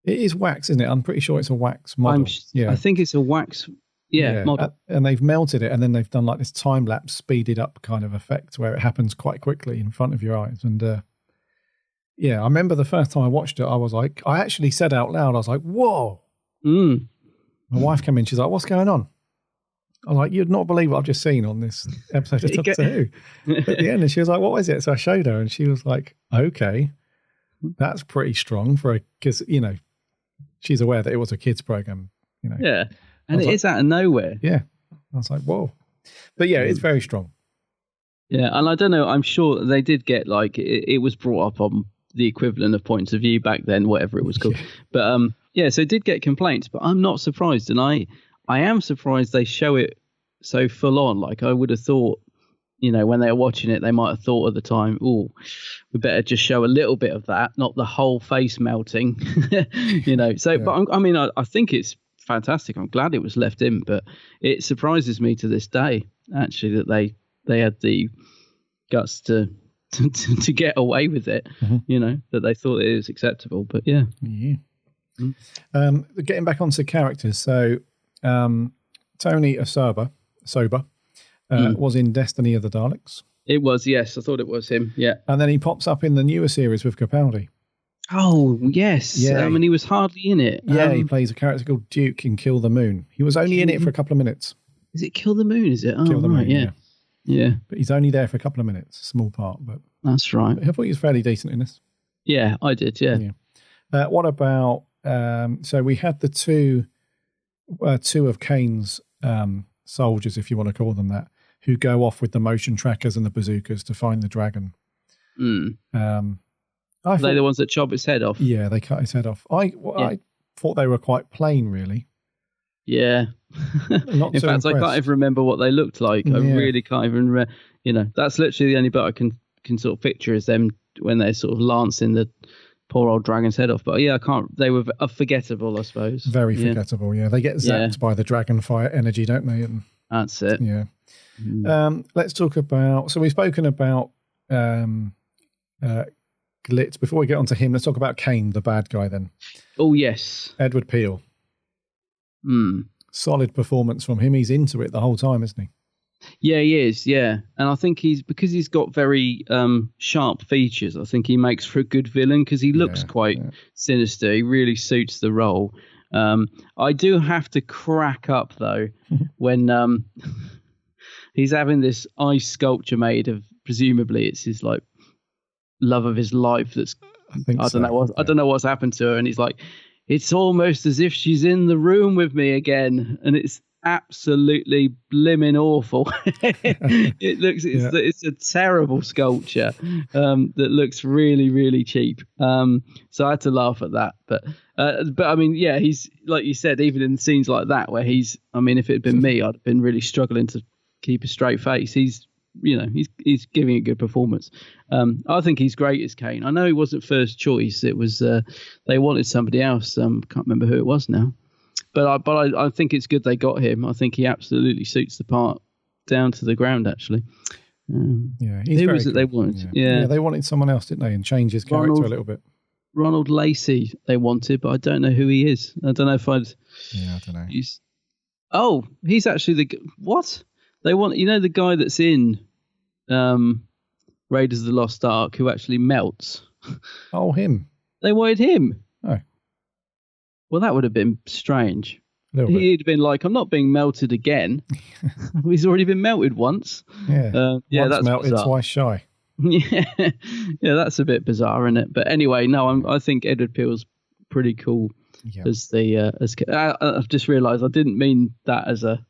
It is wax, isn't it? I'm pretty sure it's a wax model. I think it's a wax. model. And they've melted it, and then they've done like this time lapse, speeded up kind of effect where it happens quite quickly in front of your eyes. And I remember the first time I watched it, I was like, I actually said out loud, I was like, "Whoa!" My wife came in, she's like, "What's going on?" I'm like, "You'd not believe what I've just seen on this episode of Doctor Who." At the end, and she was like, "What was it?" So I showed her, and she was like, "Okay, that's pretty strong because she's aware that it was a kids program, Yeah, and it is out of nowhere. Yeah, I was like, "Whoa!" But yeah, it's very strong. Yeah, and I don't know. I'm sure they did get like it was brought up on the equivalent of points of view back then, whatever it was called. But so it did get complaints. But I'm not surprised, and I am surprised they show it so full on. Like I would have thought, when they were watching it, they might have thought at the time, "Oh, we better just show a little bit of that, not the whole face melting." So, but I think it's fantastic. I'm glad it was left in, but it surprises me to this day actually that they had the guts to get away with it. That they thought it was acceptable. But yeah. Getting back onto characters, so Tony Sober was in Destiny of the Daleks. It was, yes. I thought it was him. Yeah, and then he pops up in the newer series with Capaldi. Oh yes, yeah. He was hardly in it. Yeah, he plays a character called Duke in Kill the Moon. He was only in it for a couple of minutes. Is it Kill the Moon? Is it? Oh, Kill the right, Moon, yeah. But he's only there for a couple of minutes, a small part. But that's right. I thought he was fairly decent in this. Yeah, I did. Yeah. What about? So we had the two of Kane's soldiers, if you want to call them that, who go off with the motion trackers and the bazookas to find the dragon. Are they the ones that chop his head off? Yeah, they cut his head off. I thought they were quite plain, really. Yeah. In fact, I can't even remember what they looked like. I really can't even remember. That's literally the only bit I can sort of picture is them when they're sort of lancing the poor old dragon's head off. But yeah, I can't. They were forgettable, I suppose. Very forgettable. Yeah, they get zapped by the Dragonfire energy, don't they? And that's it. Yeah. Let's talk about. So we've spoken about Glitz. Before we get onto him, let's talk about Kane, the bad guy. Then. Oh yes, Edward Peel. Solid performance from him. He's into it the whole time, isn't he? Yeah, he is. Yeah, and I think because he's got very sharp features. I think he makes for a good villain because he looks quite sinister. He really suits the role. I do have to crack up though when he's having this ice sculpture made of, presumably it's his like love of his life. I don't know what's happened to her, and he's like, it's almost as if she's in the room with me again, and it's absolutely blimmin' awful. It's a terrible sculpture that looks really, really cheap. So I had to laugh at that. But I mean, yeah, he's like you said, even in scenes like that where if it had been me, I'd have been really struggling to keep a straight face. He's giving a good performance. I think he's great as Kane. I know he wasn't first choice. It was they wanted somebody else. Can't remember who it was now. But I think it's good they got him. I think he absolutely suits the part down to the ground, actually. He's who was it they wanted? Yeah, they wanted someone else, didn't they, and change his character a little bit. Ronald Lacey they wanted, but I don't know who he is. I don't know if I'd... Yeah, I don't know. He's actually what? They want, the guy that's in Raiders of the Lost Ark who actually melts. Oh, him. They wanted him. Oh. Well, that would have been strange. He'd have been like, I'm not being melted again. He's already been melted once. Yeah. Once that's melted, bizarre. twice shy. Yeah, that's a bit bizarre, isn't it? But anyway, no, I think Edward Peel's pretty cool as I've just realised I didn't mean that as a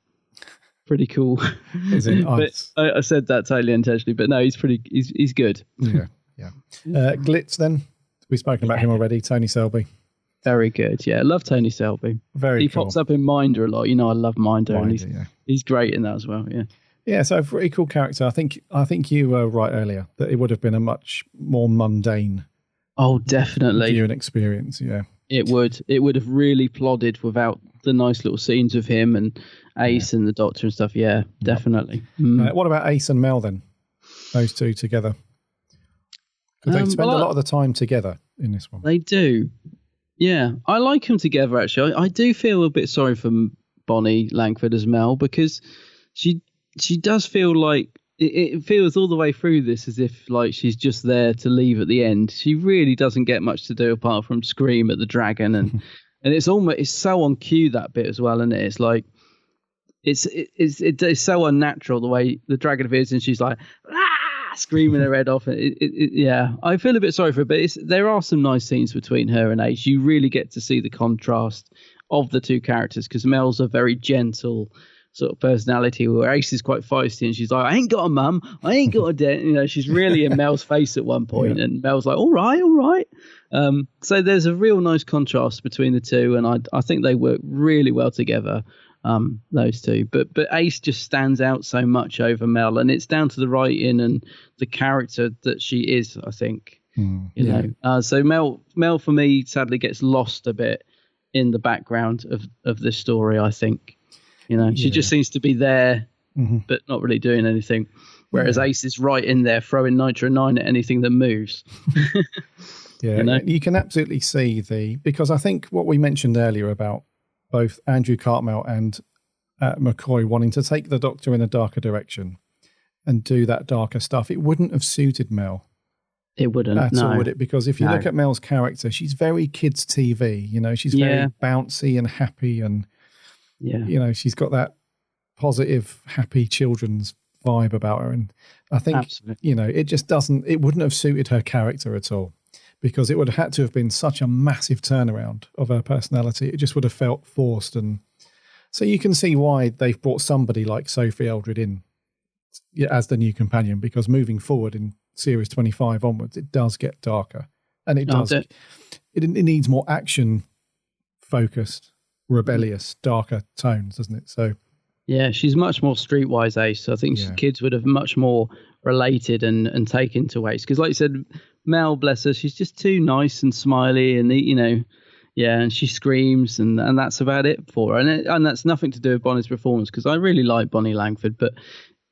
pretty cool. But I said that totally intentionally, but no, he's good. Yeah. Glitz then. We've spoken about him already. Tony Selby. Very good. Yeah, I love Tony Selby. He pops up in Minder a lot. I love Minder, and he's great in that as well. Yeah. Yeah, so a pretty cool character. I think you were right earlier that it would have been a much more mundane. Oh, definitely. Viewing experience. Yeah. It would have really plodded without the nice little scenes of him and Ace and the Doctor and stuff. Yeah, definitely. What about Ace and Mel then? Those two together. Because they spend a lot of the time together in this one. They do. Yeah, I like them together, actually. I do feel a bit sorry for Bonnie Langford as Mel, because she does feel like it feels all the way through this as if like she's just there to leave at the end. She really doesn't get much to do apart from scream at the dragon, and it's so on cue, that bit as well, isn't it? It's like it's so unnatural the way the dragon appears and she's like screaming her head off. Yeah, I feel a bit sorry for her, but there are some nice scenes between her and Ace. You really get to see the contrast of the two characters, because Mel's a very gentle sort of personality, where Ace is quite feisty and she's like, I ain't got a mum, I ain't got a dad. You know, she's really in Mel's face at one point, and Mel's like, all right. So there's a real nice contrast between the two, and I think they work really well together, those two. But Ace just stands out so much over Mel, and it's down to the writing and the character that she is, I think. You know, so Mel for me sadly gets lost a bit in the background of this story, I think. You know, she just seems to be there, but not really doing anything. Whereas Ace is right in there, throwing Nitro 9 at anything that moves. You know? You can absolutely see because I think what we mentioned earlier about both Andrew Cartmel and McCoy wanting to take the Doctor in a darker direction and do that darker stuff, it wouldn't have suited Mel. It wouldn't at all, would it? Because if you look at Mel's character, she's very kids' TV. You know, she's very bouncy and happy, and you know, she's got that positive, happy children's vibe about her. And I think you know, it wouldn't have suited her character at all, because it would have had to have been such a massive turnaround of her personality. It just would have felt forced, and so you can see why they've brought somebody like Sophie Eldred in as the new companion, because moving forward in series 25 onwards, it does get darker, and it needs more action focused, rebellious, darker tones, doesn't it? So yeah, she's much more streetwise Ace. I think kids would have much more related and taken to Ace, because like you said, Mel, bless her, she's just too nice and smiley, and you know, and she screams, and that's about it for her, and that's nothing to do with Bonnie's performance, because I really like Bonnie Langford, but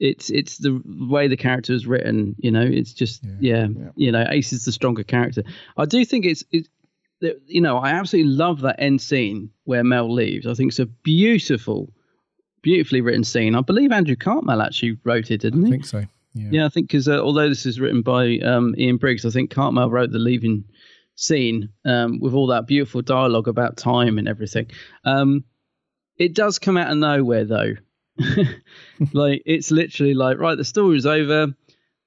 it's the way the character is written. You know, it's just you know, Ace is the stronger character. I do think it's you know, I absolutely love that end scene where Mel leaves. I think it's a beautifully written scene. I believe Andrew Cartmel actually wrote it, didn't he? I think so. Yeah, I think because although this is written by Ian Briggs, I think Cartmel wrote the leaving scene with all that beautiful dialogue about time and everything. It does come out of nowhere though. Like, it's literally like, right, the story's over,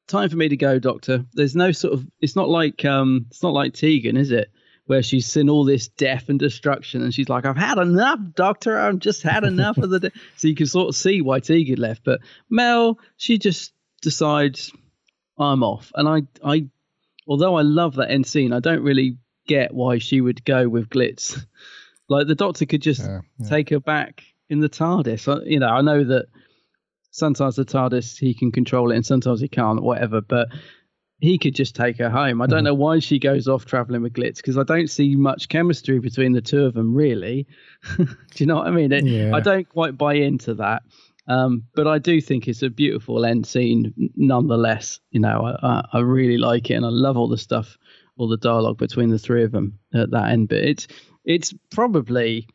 time for me to go, Doctor. There's no sort of, it's not like Tegan, is it, where she's seen all this death and destruction and she's like, I've had enough, Doctor, I've just had enough of the so you can sort of see why Tegan left. But Mel, she just decides, I'm off. And I although I love that end scene, I don't really get why she would go with Glitz. Like, the Doctor could just take her back in the TARDIS. You know, I know that sometimes the TARDIS, he can control it and sometimes he can't, whatever, but he could just take her home. I don't know why she goes off traveling with Glitz, because I don't see much chemistry between the two of them, really. Do you know what I mean? I don't quite buy into that. But I do think it's a beautiful end scene nonetheless. You know, I really like it, and I love all the stuff, all the dialogue between the three of them at that end. But it's probably,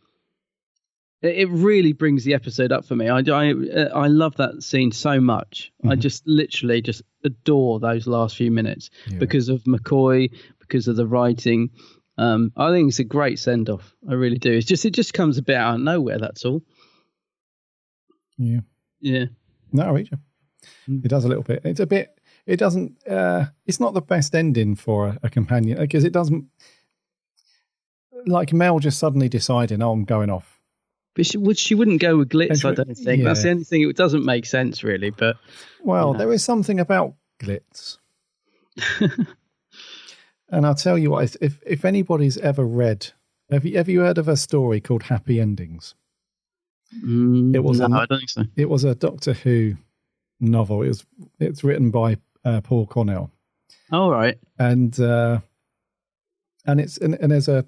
it really brings the episode up for me. I love that scene so much. I just literally just adore those last few minutes because of McCoy, because of the writing. I think it's a great send off. I really do. It just comes a bit out of nowhere. That's all. Yeah. No, I read you. It does a little bit. It's a bit. It doesn't. It's not the best ending for a companion, because it doesn't. Like Mel just suddenly deciding, I'm going off. But she wouldn't go with Glitz, I don't think. That's the only thing. It doesn't make sense, really. But there is something about Glitz. And I'll tell you what, if anybody's ever read, have you heard of a story called Happy Endings? I don't think so. It was a Doctor Who novel. It's written by Paul Cornell. Oh, right. And there's a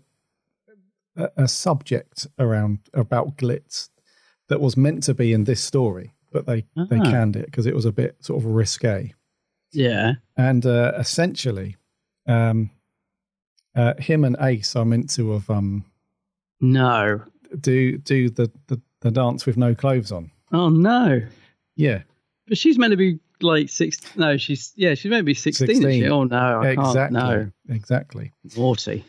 subject about Glitz that was meant to be in this story, but they canned it because it was a bit sort of risque. Yeah. And essentially, him and Ace are meant to have do the the dance with no clothes on. Oh no! Yeah, but she's meant to be like 6. No, she's meant to be 16. 16. Isn't she? Oh no! I exactly. Can't, no, exactly. Naughty.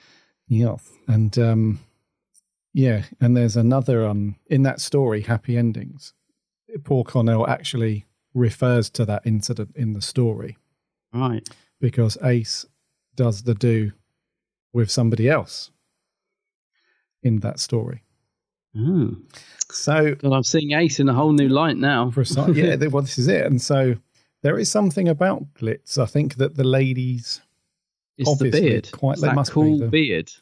Yes, and and there's another in that story, Happy Endings. Paul Cornell actually refers to that incident in the story, right? Because Ace does the do with somebody else in that story. Oh. So God, I'm seeing Ace in a whole new light now. Yeah, well, this is it. And so there is something about Glitz. I think that the ladies, it's the beard, quite it's that cool beard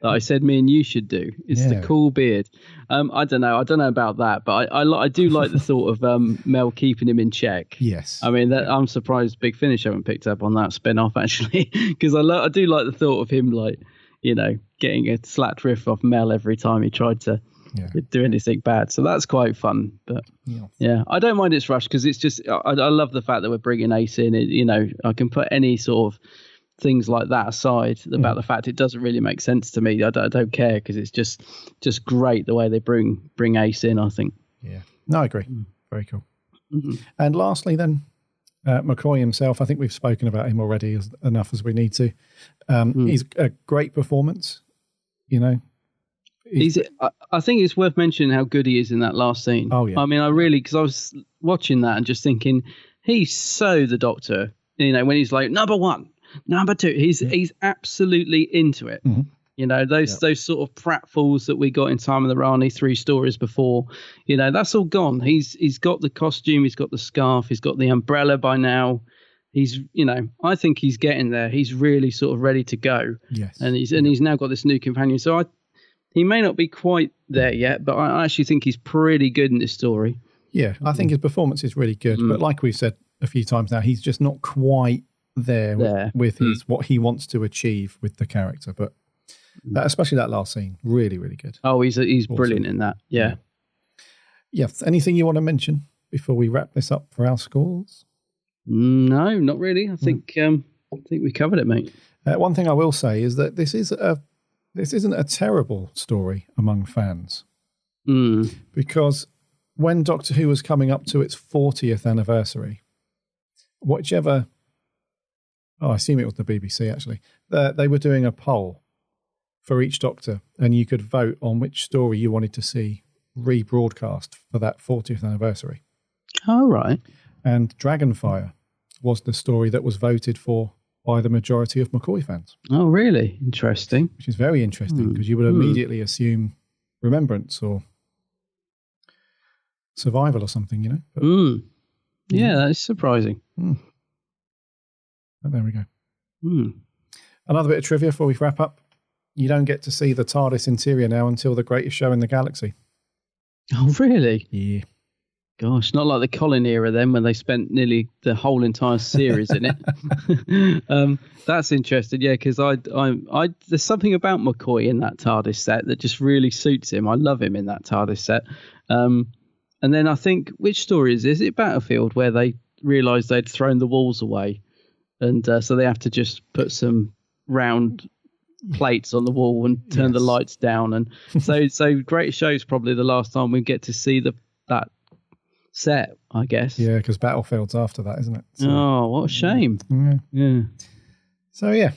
that I said me and you should do. It's the cool beard. I don't know about that, but I do like the thought of Mel keeping him in check. Yes, I mean I'm surprised Big Finish haven't picked up on that spin-off actually, because I do like the thought of him, like, you know, getting a slapped riff off Mel every time he tried to do anything bad. So that's quite fun. But yeah, I don't mind it's rushed, because it's just I love the fact that we're bringing Ace in. You know, I can put any sort of things like that aside about the fact it doesn't really make sense to me. I don't care, because it's just great the way they bring Ace in, I think. Yeah, no, I agree. Very cool. Mm-hmm. And lastly then, McCoy himself, I think we've spoken about him already enough as we need to. He's a great performance, you know. I think it's worth mentioning how good he is in that last scene. Oh yeah. I mean, because I was watching that and just thinking, he's so the Doctor. You know, when he's like, number 1, number 2, he's absolutely into it. Mm-hmm. You know, those sort of pratfalls that we got in Time of the Rani 3 stories before, you know, that's all gone. He's got the costume, he's got the scarf, he's got the umbrella by now. He's, you know, I think he's getting there. He's really sort of ready to go. Yes. And he's now got this new companion. So he may not be quite there yet, but I actually think he's pretty good in this story. Yeah, I think his performance is really good. But like we've said a few times now, he's just not quite there. with his what he wants to achieve with the character. But especially that last scene, really, really good. Oh, he's awesome. Brilliant in that. Yeah. Yes. Anything you want to mention before we wrap this up for our scores? No, not really. I think we covered it, mate. One thing I will say is that this isn't a terrible story among fans, because when Doctor Who was coming up to its 40th anniversary, I assume it was the BBC actually, they were doing a poll for each Doctor, and you could vote on which story you wanted to see rebroadcast for that 40th anniversary. Oh, right. And Dragonfire was the story that was voted for by the majority of McCoy fans. Oh, really? Interesting. Which is very interesting, because you would immediately assume Remembrance or Survival or something, you know? But, yeah, that's surprising. But there we go. Another bit of trivia before we wrap up. You don't get to see the TARDIS interior now until The Greatest Show in the Galaxy. Oh, really? Yeah. Gosh, not like the Colin era then, when they spent nearly the whole entire series in it. That's interesting, yeah, because I there's something about McCoy in that TARDIS set that just really suits him. I love him in that TARDIS set. And then I think, which story is this? Is it Battlefield, where they realised they'd thrown the walls away, and so they have to just put some round plates on the wall and turn the lights down, and so Great Show's probably the last time we get to see that set, I guess. Yeah, because Battlefield's after that, isn't it? So, oh, what a shame. Yeah. So yeah,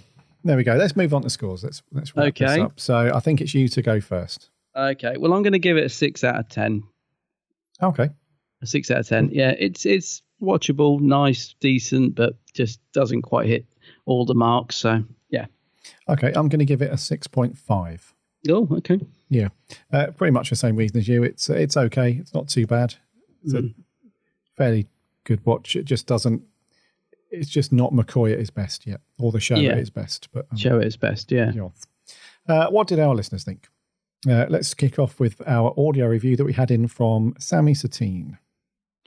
there we go. Let's move on to scores. Let's wrap this up. So I think it's you to go first. Okay. Well, I'm going to give it a 6 out of 10. Okay. A 6 out of 10. Yeah, it's watchable, nice, decent, but just doesn't quite hit all the marks. So yeah. Okay, I'm going to give it a 6.5. Oh, okay. Yeah, pretty much the same reason as you. It's okay. It's not too bad. It's a fairly good watch. It just doesn't. It's just not McCoy at his best yet, or the show at its best. But show at its best, yeah. What did our listeners think? Let's kick off with our audio review that we had in from Sammy Satine.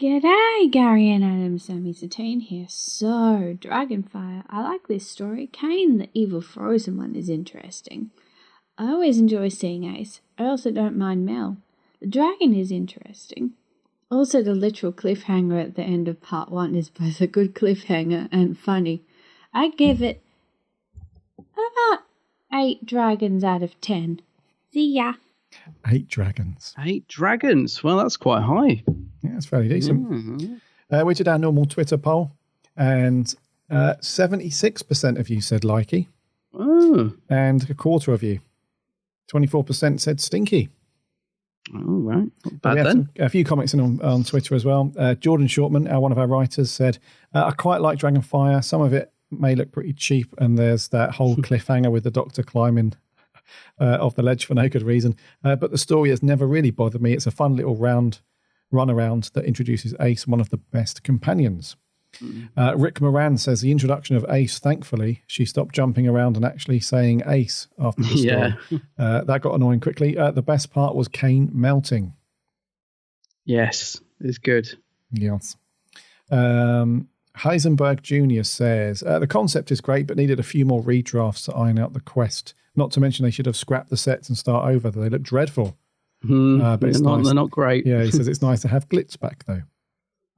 G'day, Gary and Adam. Sammy Satine here. So, Dragonfire. I like this story. Kane, the evil frozen one, is interesting. I always enjoy seeing Ace. I also don't mind Mel. The dragon is interesting. Also, the literal cliffhanger at the end of part 1 is both a good cliffhanger and funny. I give it about 8 dragons out of 10. See ya. 8 dragons. 8 dragons. Well, that's quite high. Yeah, it's fairly decent. We did our normal Twitter poll, and 76% of you said likey. Oh. And a quarter of you, 24%, said stinky. Oh, right. Not bad we had then. a few comments in on Twitter as well. Jordan Shortman, one of our writers, said, I quite like Dragonfire. Some of it may look pretty cheap, and there's that whole cliffhanger with the Doctor climbing off the ledge for no good reason. But the story has never really bothered me. It's a fun little run around that introduces Ace, one of the best companions. Rick Moran says the introduction of Ace, thankfully, she stopped jumping around and actually saying Ace after the story. That got annoying quickly. The best part was Kane melting. Yes, it's good. Yes. Heisenberg Jr. says, the concept is great, but needed a few more redrafts to iron out the quest. Not to mention they should have scrapped the sets and start over. They look dreadful. But they're not great. Yeah, he says it's nice to have glitz back, though.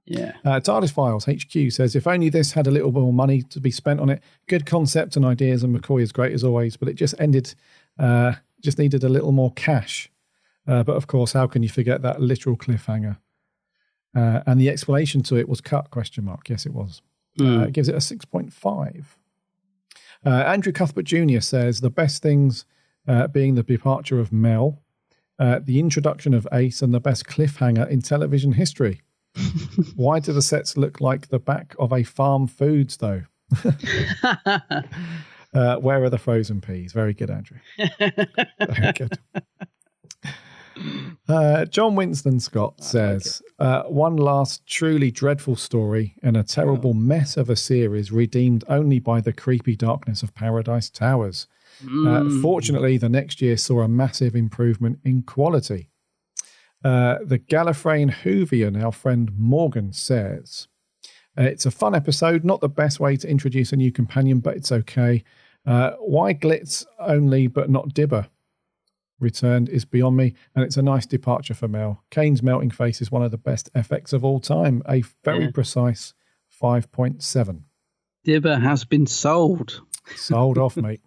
Yeah. TARDIS Files HQ says, if only this had a little more money to be spent on it. Good concept and ideas, and McCoy is great as always, but it just needed a little more cash. But of course, how can you forget that literal cliffhanger? And the explanation to it was cut, ? Yes, it was. It gives it a 6.5. Andrew Cuthbert Jr. says, the best things being the departure of Mel, the introduction of Ace, and the best cliffhanger in television history. Why do the sets look like the back of a Farm Foods, though? Where are the frozen peas? Very good, Andrew. Very good. John Winston Scott says, one last truly dreadful story and a terrible mess of a series redeemed only by the creepy darkness of Paradise Towers. Fortunately, the next year saw a massive improvement in quality. The Gallifreyan Whovian, our friend Morgan, says, it's a fun episode, not the best way to introduce a new companion, but it's okay. Why Glitz only but not Dibber returned is beyond me, and it's a nice departure for Mel. Kane's melting face is one of the best FX of all time, a very precise 5.7. Dibber has been sold. Sold off, mate.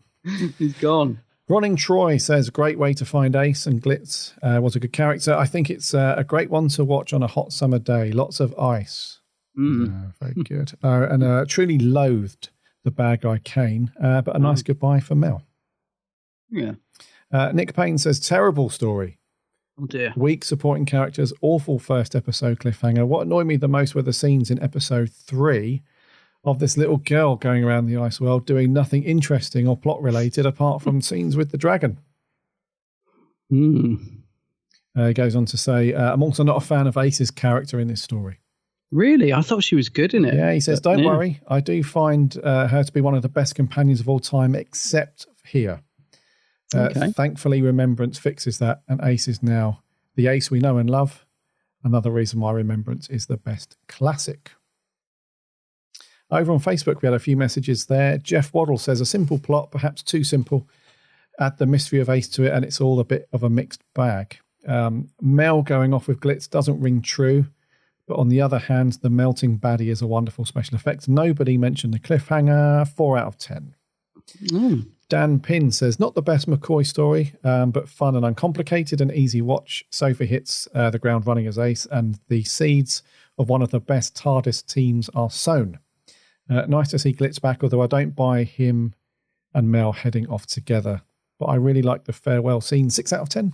He's gone. Ronning Troy says, great way to find Ace, and Glitz was a good character. I think it's a great one to watch on a hot summer day. Lots of ice. Very good. And truly loathed the bad guy Kane, but a nice goodbye for Mel. Yeah. Nick Payne says, terrible story. Oh dear. Weak supporting characters, awful first episode cliffhanger. What annoyed me the most were the scenes in episode 3 of this little girl going around the ice world doing nothing interesting or plot related apart from scenes with the dragon. He goes on to say, I'm also not a fan of Ace's character in this story. Really? I thought she was good in it. Yeah, he says, don't worry. I do find her to be one of the best companions of all time, except here. Thankfully, Remembrance fixes that, and Ace is now the Ace we know and love. Another reason why Remembrance is the best classic. Over on Facebook, we had a few messages there. Jeff Waddle says, a simple plot, perhaps too simple. Add the mystery of Ace to it, and it's all a bit of a mixed bag. Mel going off with Glitz doesn't ring true, but on the other hand, the melting baddie is a wonderful special effect. Nobody mentioned the cliffhanger. 4 out of 10. Dan Pinn says, not the best McCoy story, but fun and uncomplicated and easy watch. Sophie hits the ground running as Ace, and the seeds of one of the best TARDIS teams are sown. Nice to see Glitz back, although I don't buy him and Mel heading off together. But I really like the farewell scene. 6 out of 10.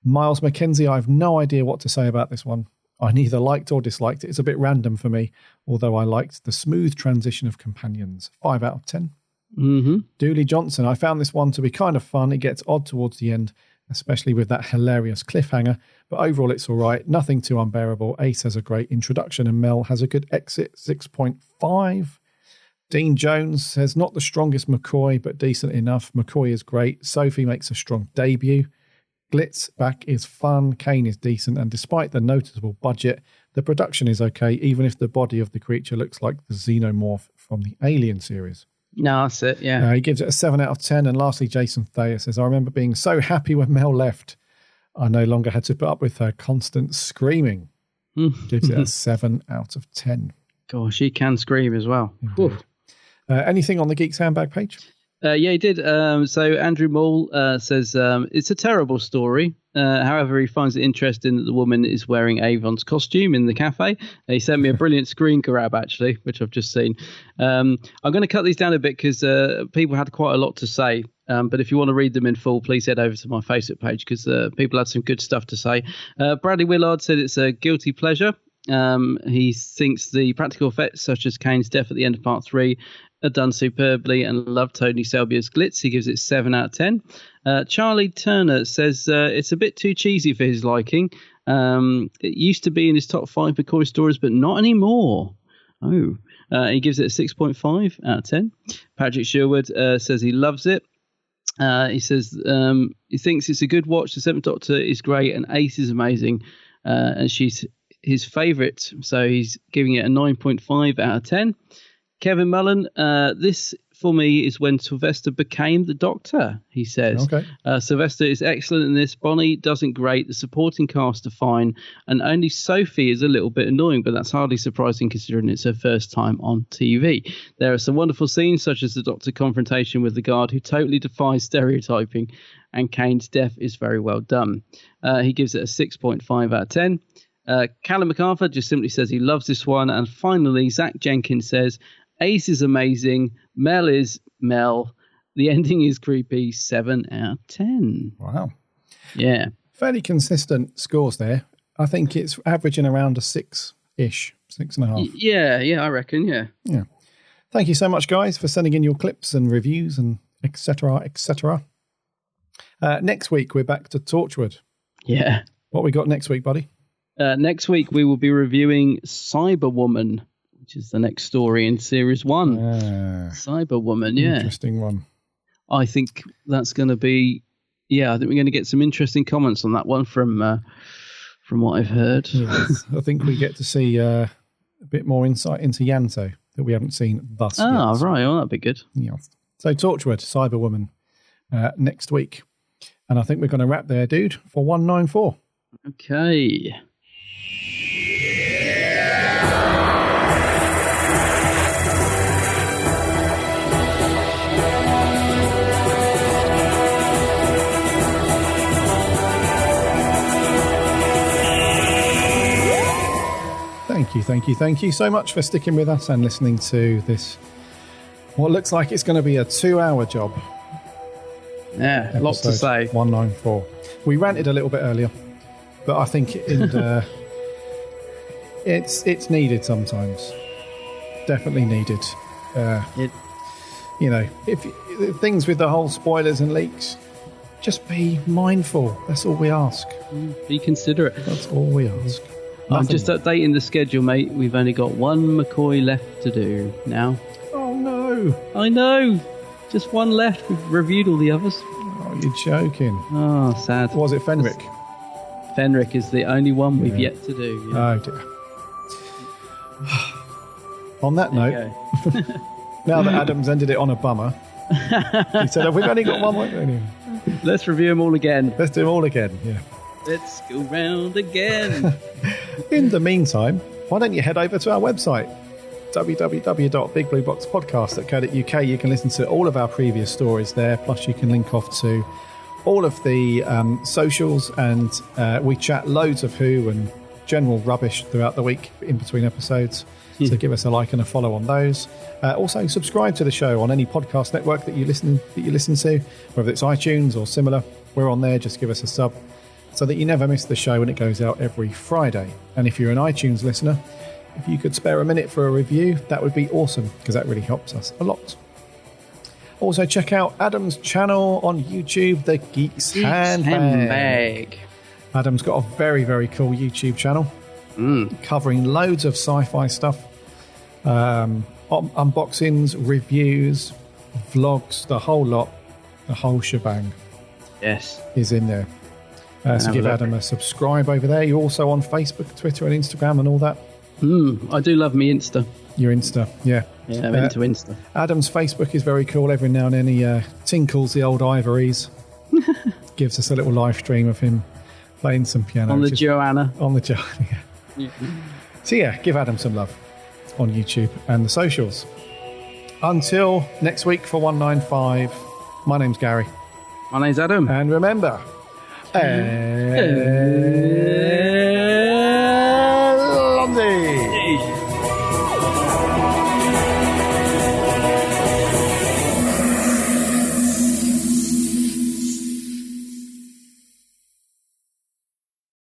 Miles McKenzie, I have no idea what to say about this one. I neither liked or disliked it. It's a bit random for me, although I liked the smooth transition of companions. 5 out of 10. Dooley Johnson, I found this one to be kind of fun. It gets odd towards the end, especially with that hilarious cliffhanger, but overall it's all right. Nothing too unbearable. Ace has a great introduction and Mel has a good exit. 6.5. Dean Jones says, not the strongest McCoy, but decent enough. McCoy is great. Sophie makes a strong debut. Glitz back is fun. Kane is decent, and despite the noticeable budget, the production is okay, even if the body of the creature looks like the Xenomorph from the Alien series. No, that's it, yeah. He gives it a 7 out of 10. And lastly, Jason Thayer says, I remember being so happy when Mel left. I no longer had to put up with her constant screaming. Gives it a 7 out of 10. Gosh, she can scream as well. Anything on the Geeks Handbag page? Yeah, he did. So Andrew Mull says, it's a terrible story, However, he finds it interesting that the woman is wearing Avon's costume in the cafe. He sent me a brilliant screen grab, actually, which I've just seen. I'm going to cut these down a bit because people had quite a lot to say. But if you want to read them in full, please head over to my Facebook page because people had some good stuff to say. Bradley Willard said it's a guilty pleasure. He thinks the practical effects, such as Kane's death at the end of part 3, are done superbly and loved Tony Selbia's glitz. He gives it 7 out of 10. Charlie Turner says it's a bit too cheesy for his liking. It used to be in his top 5 McCoy stories, but not anymore. Oh, he gives it a 6.5 out of 10. Patrick Sherwood says he loves it. He says he thinks it's a good watch. The Seventh Doctor is great and Ace is amazing. And she's his favourite. So he's giving it a 9.5 out of 10. Kevin Mullen, this for me is when Sylvester became the Doctor, he says. Okay. Sylvester is excellent in this. Bonnie doesn't great. The supporting cast are fine. And only Sophie is a little bit annoying, but that's hardly surprising considering it's her first time on TV. There are some wonderful scenes, such as the Doctor confrontation with the guard who totally defies stereotyping. And Kane's death is very well done. He gives it a 6.5 out of 10. Callum MacArthur just simply says he loves this one. And finally, Zach Jenkins says, Ace is amazing. Mel is Mel. The ending is creepy. 7 out of 10. Wow. Yeah. Fairly consistent scores there. I think it's averaging around a 6-ish, 6.5. Yeah, I reckon, yeah. Yeah. Thank you so much, guys, for sending in your clips and reviews and etc., etc. Next week, we're back to Torchwood. Yeah. What we got next week, buddy? Next week, we will be reviewing Cyberwoman, which is the next story in Series 1. Cyberwoman, yeah. Interesting one. I think that's going to be... Yeah, I think we're going to get some interesting comments on that one from what I've heard. Yes. I think we get to see a bit more insight into Yanto that we haven't seen thus yet. Ah, right. Well, that'd be good. Yeah. So Torchwood, Cyberwoman, next week. And I think we're going to wrap there, dude, for 194. Okay. Thank you so much for sticking with us and listening to this, what looks like it's going to be a 2-hour job. Yeah, a lot to say. 194. We ranted a little bit earlier, but I think it's needed sometimes. Definitely needed. You know, if things with the whole spoilers and leaks, just be mindful. That's all we ask. Be considerate. That's all we ask. I'm just updating the schedule, mate. We've only got one McCoy left to do now. Oh, no. I know. Just one left. We've reviewed all the others. Oh, you're joking. Oh, sad. Was it Fenric? Fenric is the only one we've yet to do. Yeah. Oh, dear. On that note, now that Adam's ended it on a bummer, he said, we've only got one more. Anyway. Let's review them all again. Let's do them all again, yeah. Let's go round again. In the meantime, why don't you head over to our website, www.bigblueboxpodcast.co.uk. You can listen to all of our previous stories there, plus you can link off to all of the socials, and we chat loads of Who and general rubbish throughout the week in between episodes. So give us a like and a follow on those. Also, subscribe to the show on any podcast network that you listen to, whether it's iTunes or similar. We're on there. Just give us a sub, so that you never miss the show when it goes out every Friday. And if you're an iTunes listener, if you could spare a minute for a review, that would be awesome, because that really helps us a lot. Also, check out Adam's channel on YouTube, The Geek's Handbag. Adam's got a very, very cool YouTube channel covering loads of sci-fi stuff, unboxings, reviews, vlogs, the whole lot, the whole shebang. Yes, is in there. So give Adam a subscribe over there. You're also on Facebook, Twitter, and Instagram, and all that. I do love me Insta. Your Insta, yeah. Yeah, I'm into Insta. Adam's Facebook is very cool. Every now and then he tinkles the old ivories. Gives us a little live stream of him playing some piano. On the Joanna. On the Joanna, yeah. So yeah, give Adam some love on YouTube and the socials. Until next week for 195, my name's Gary. My name's Adam. And remember, And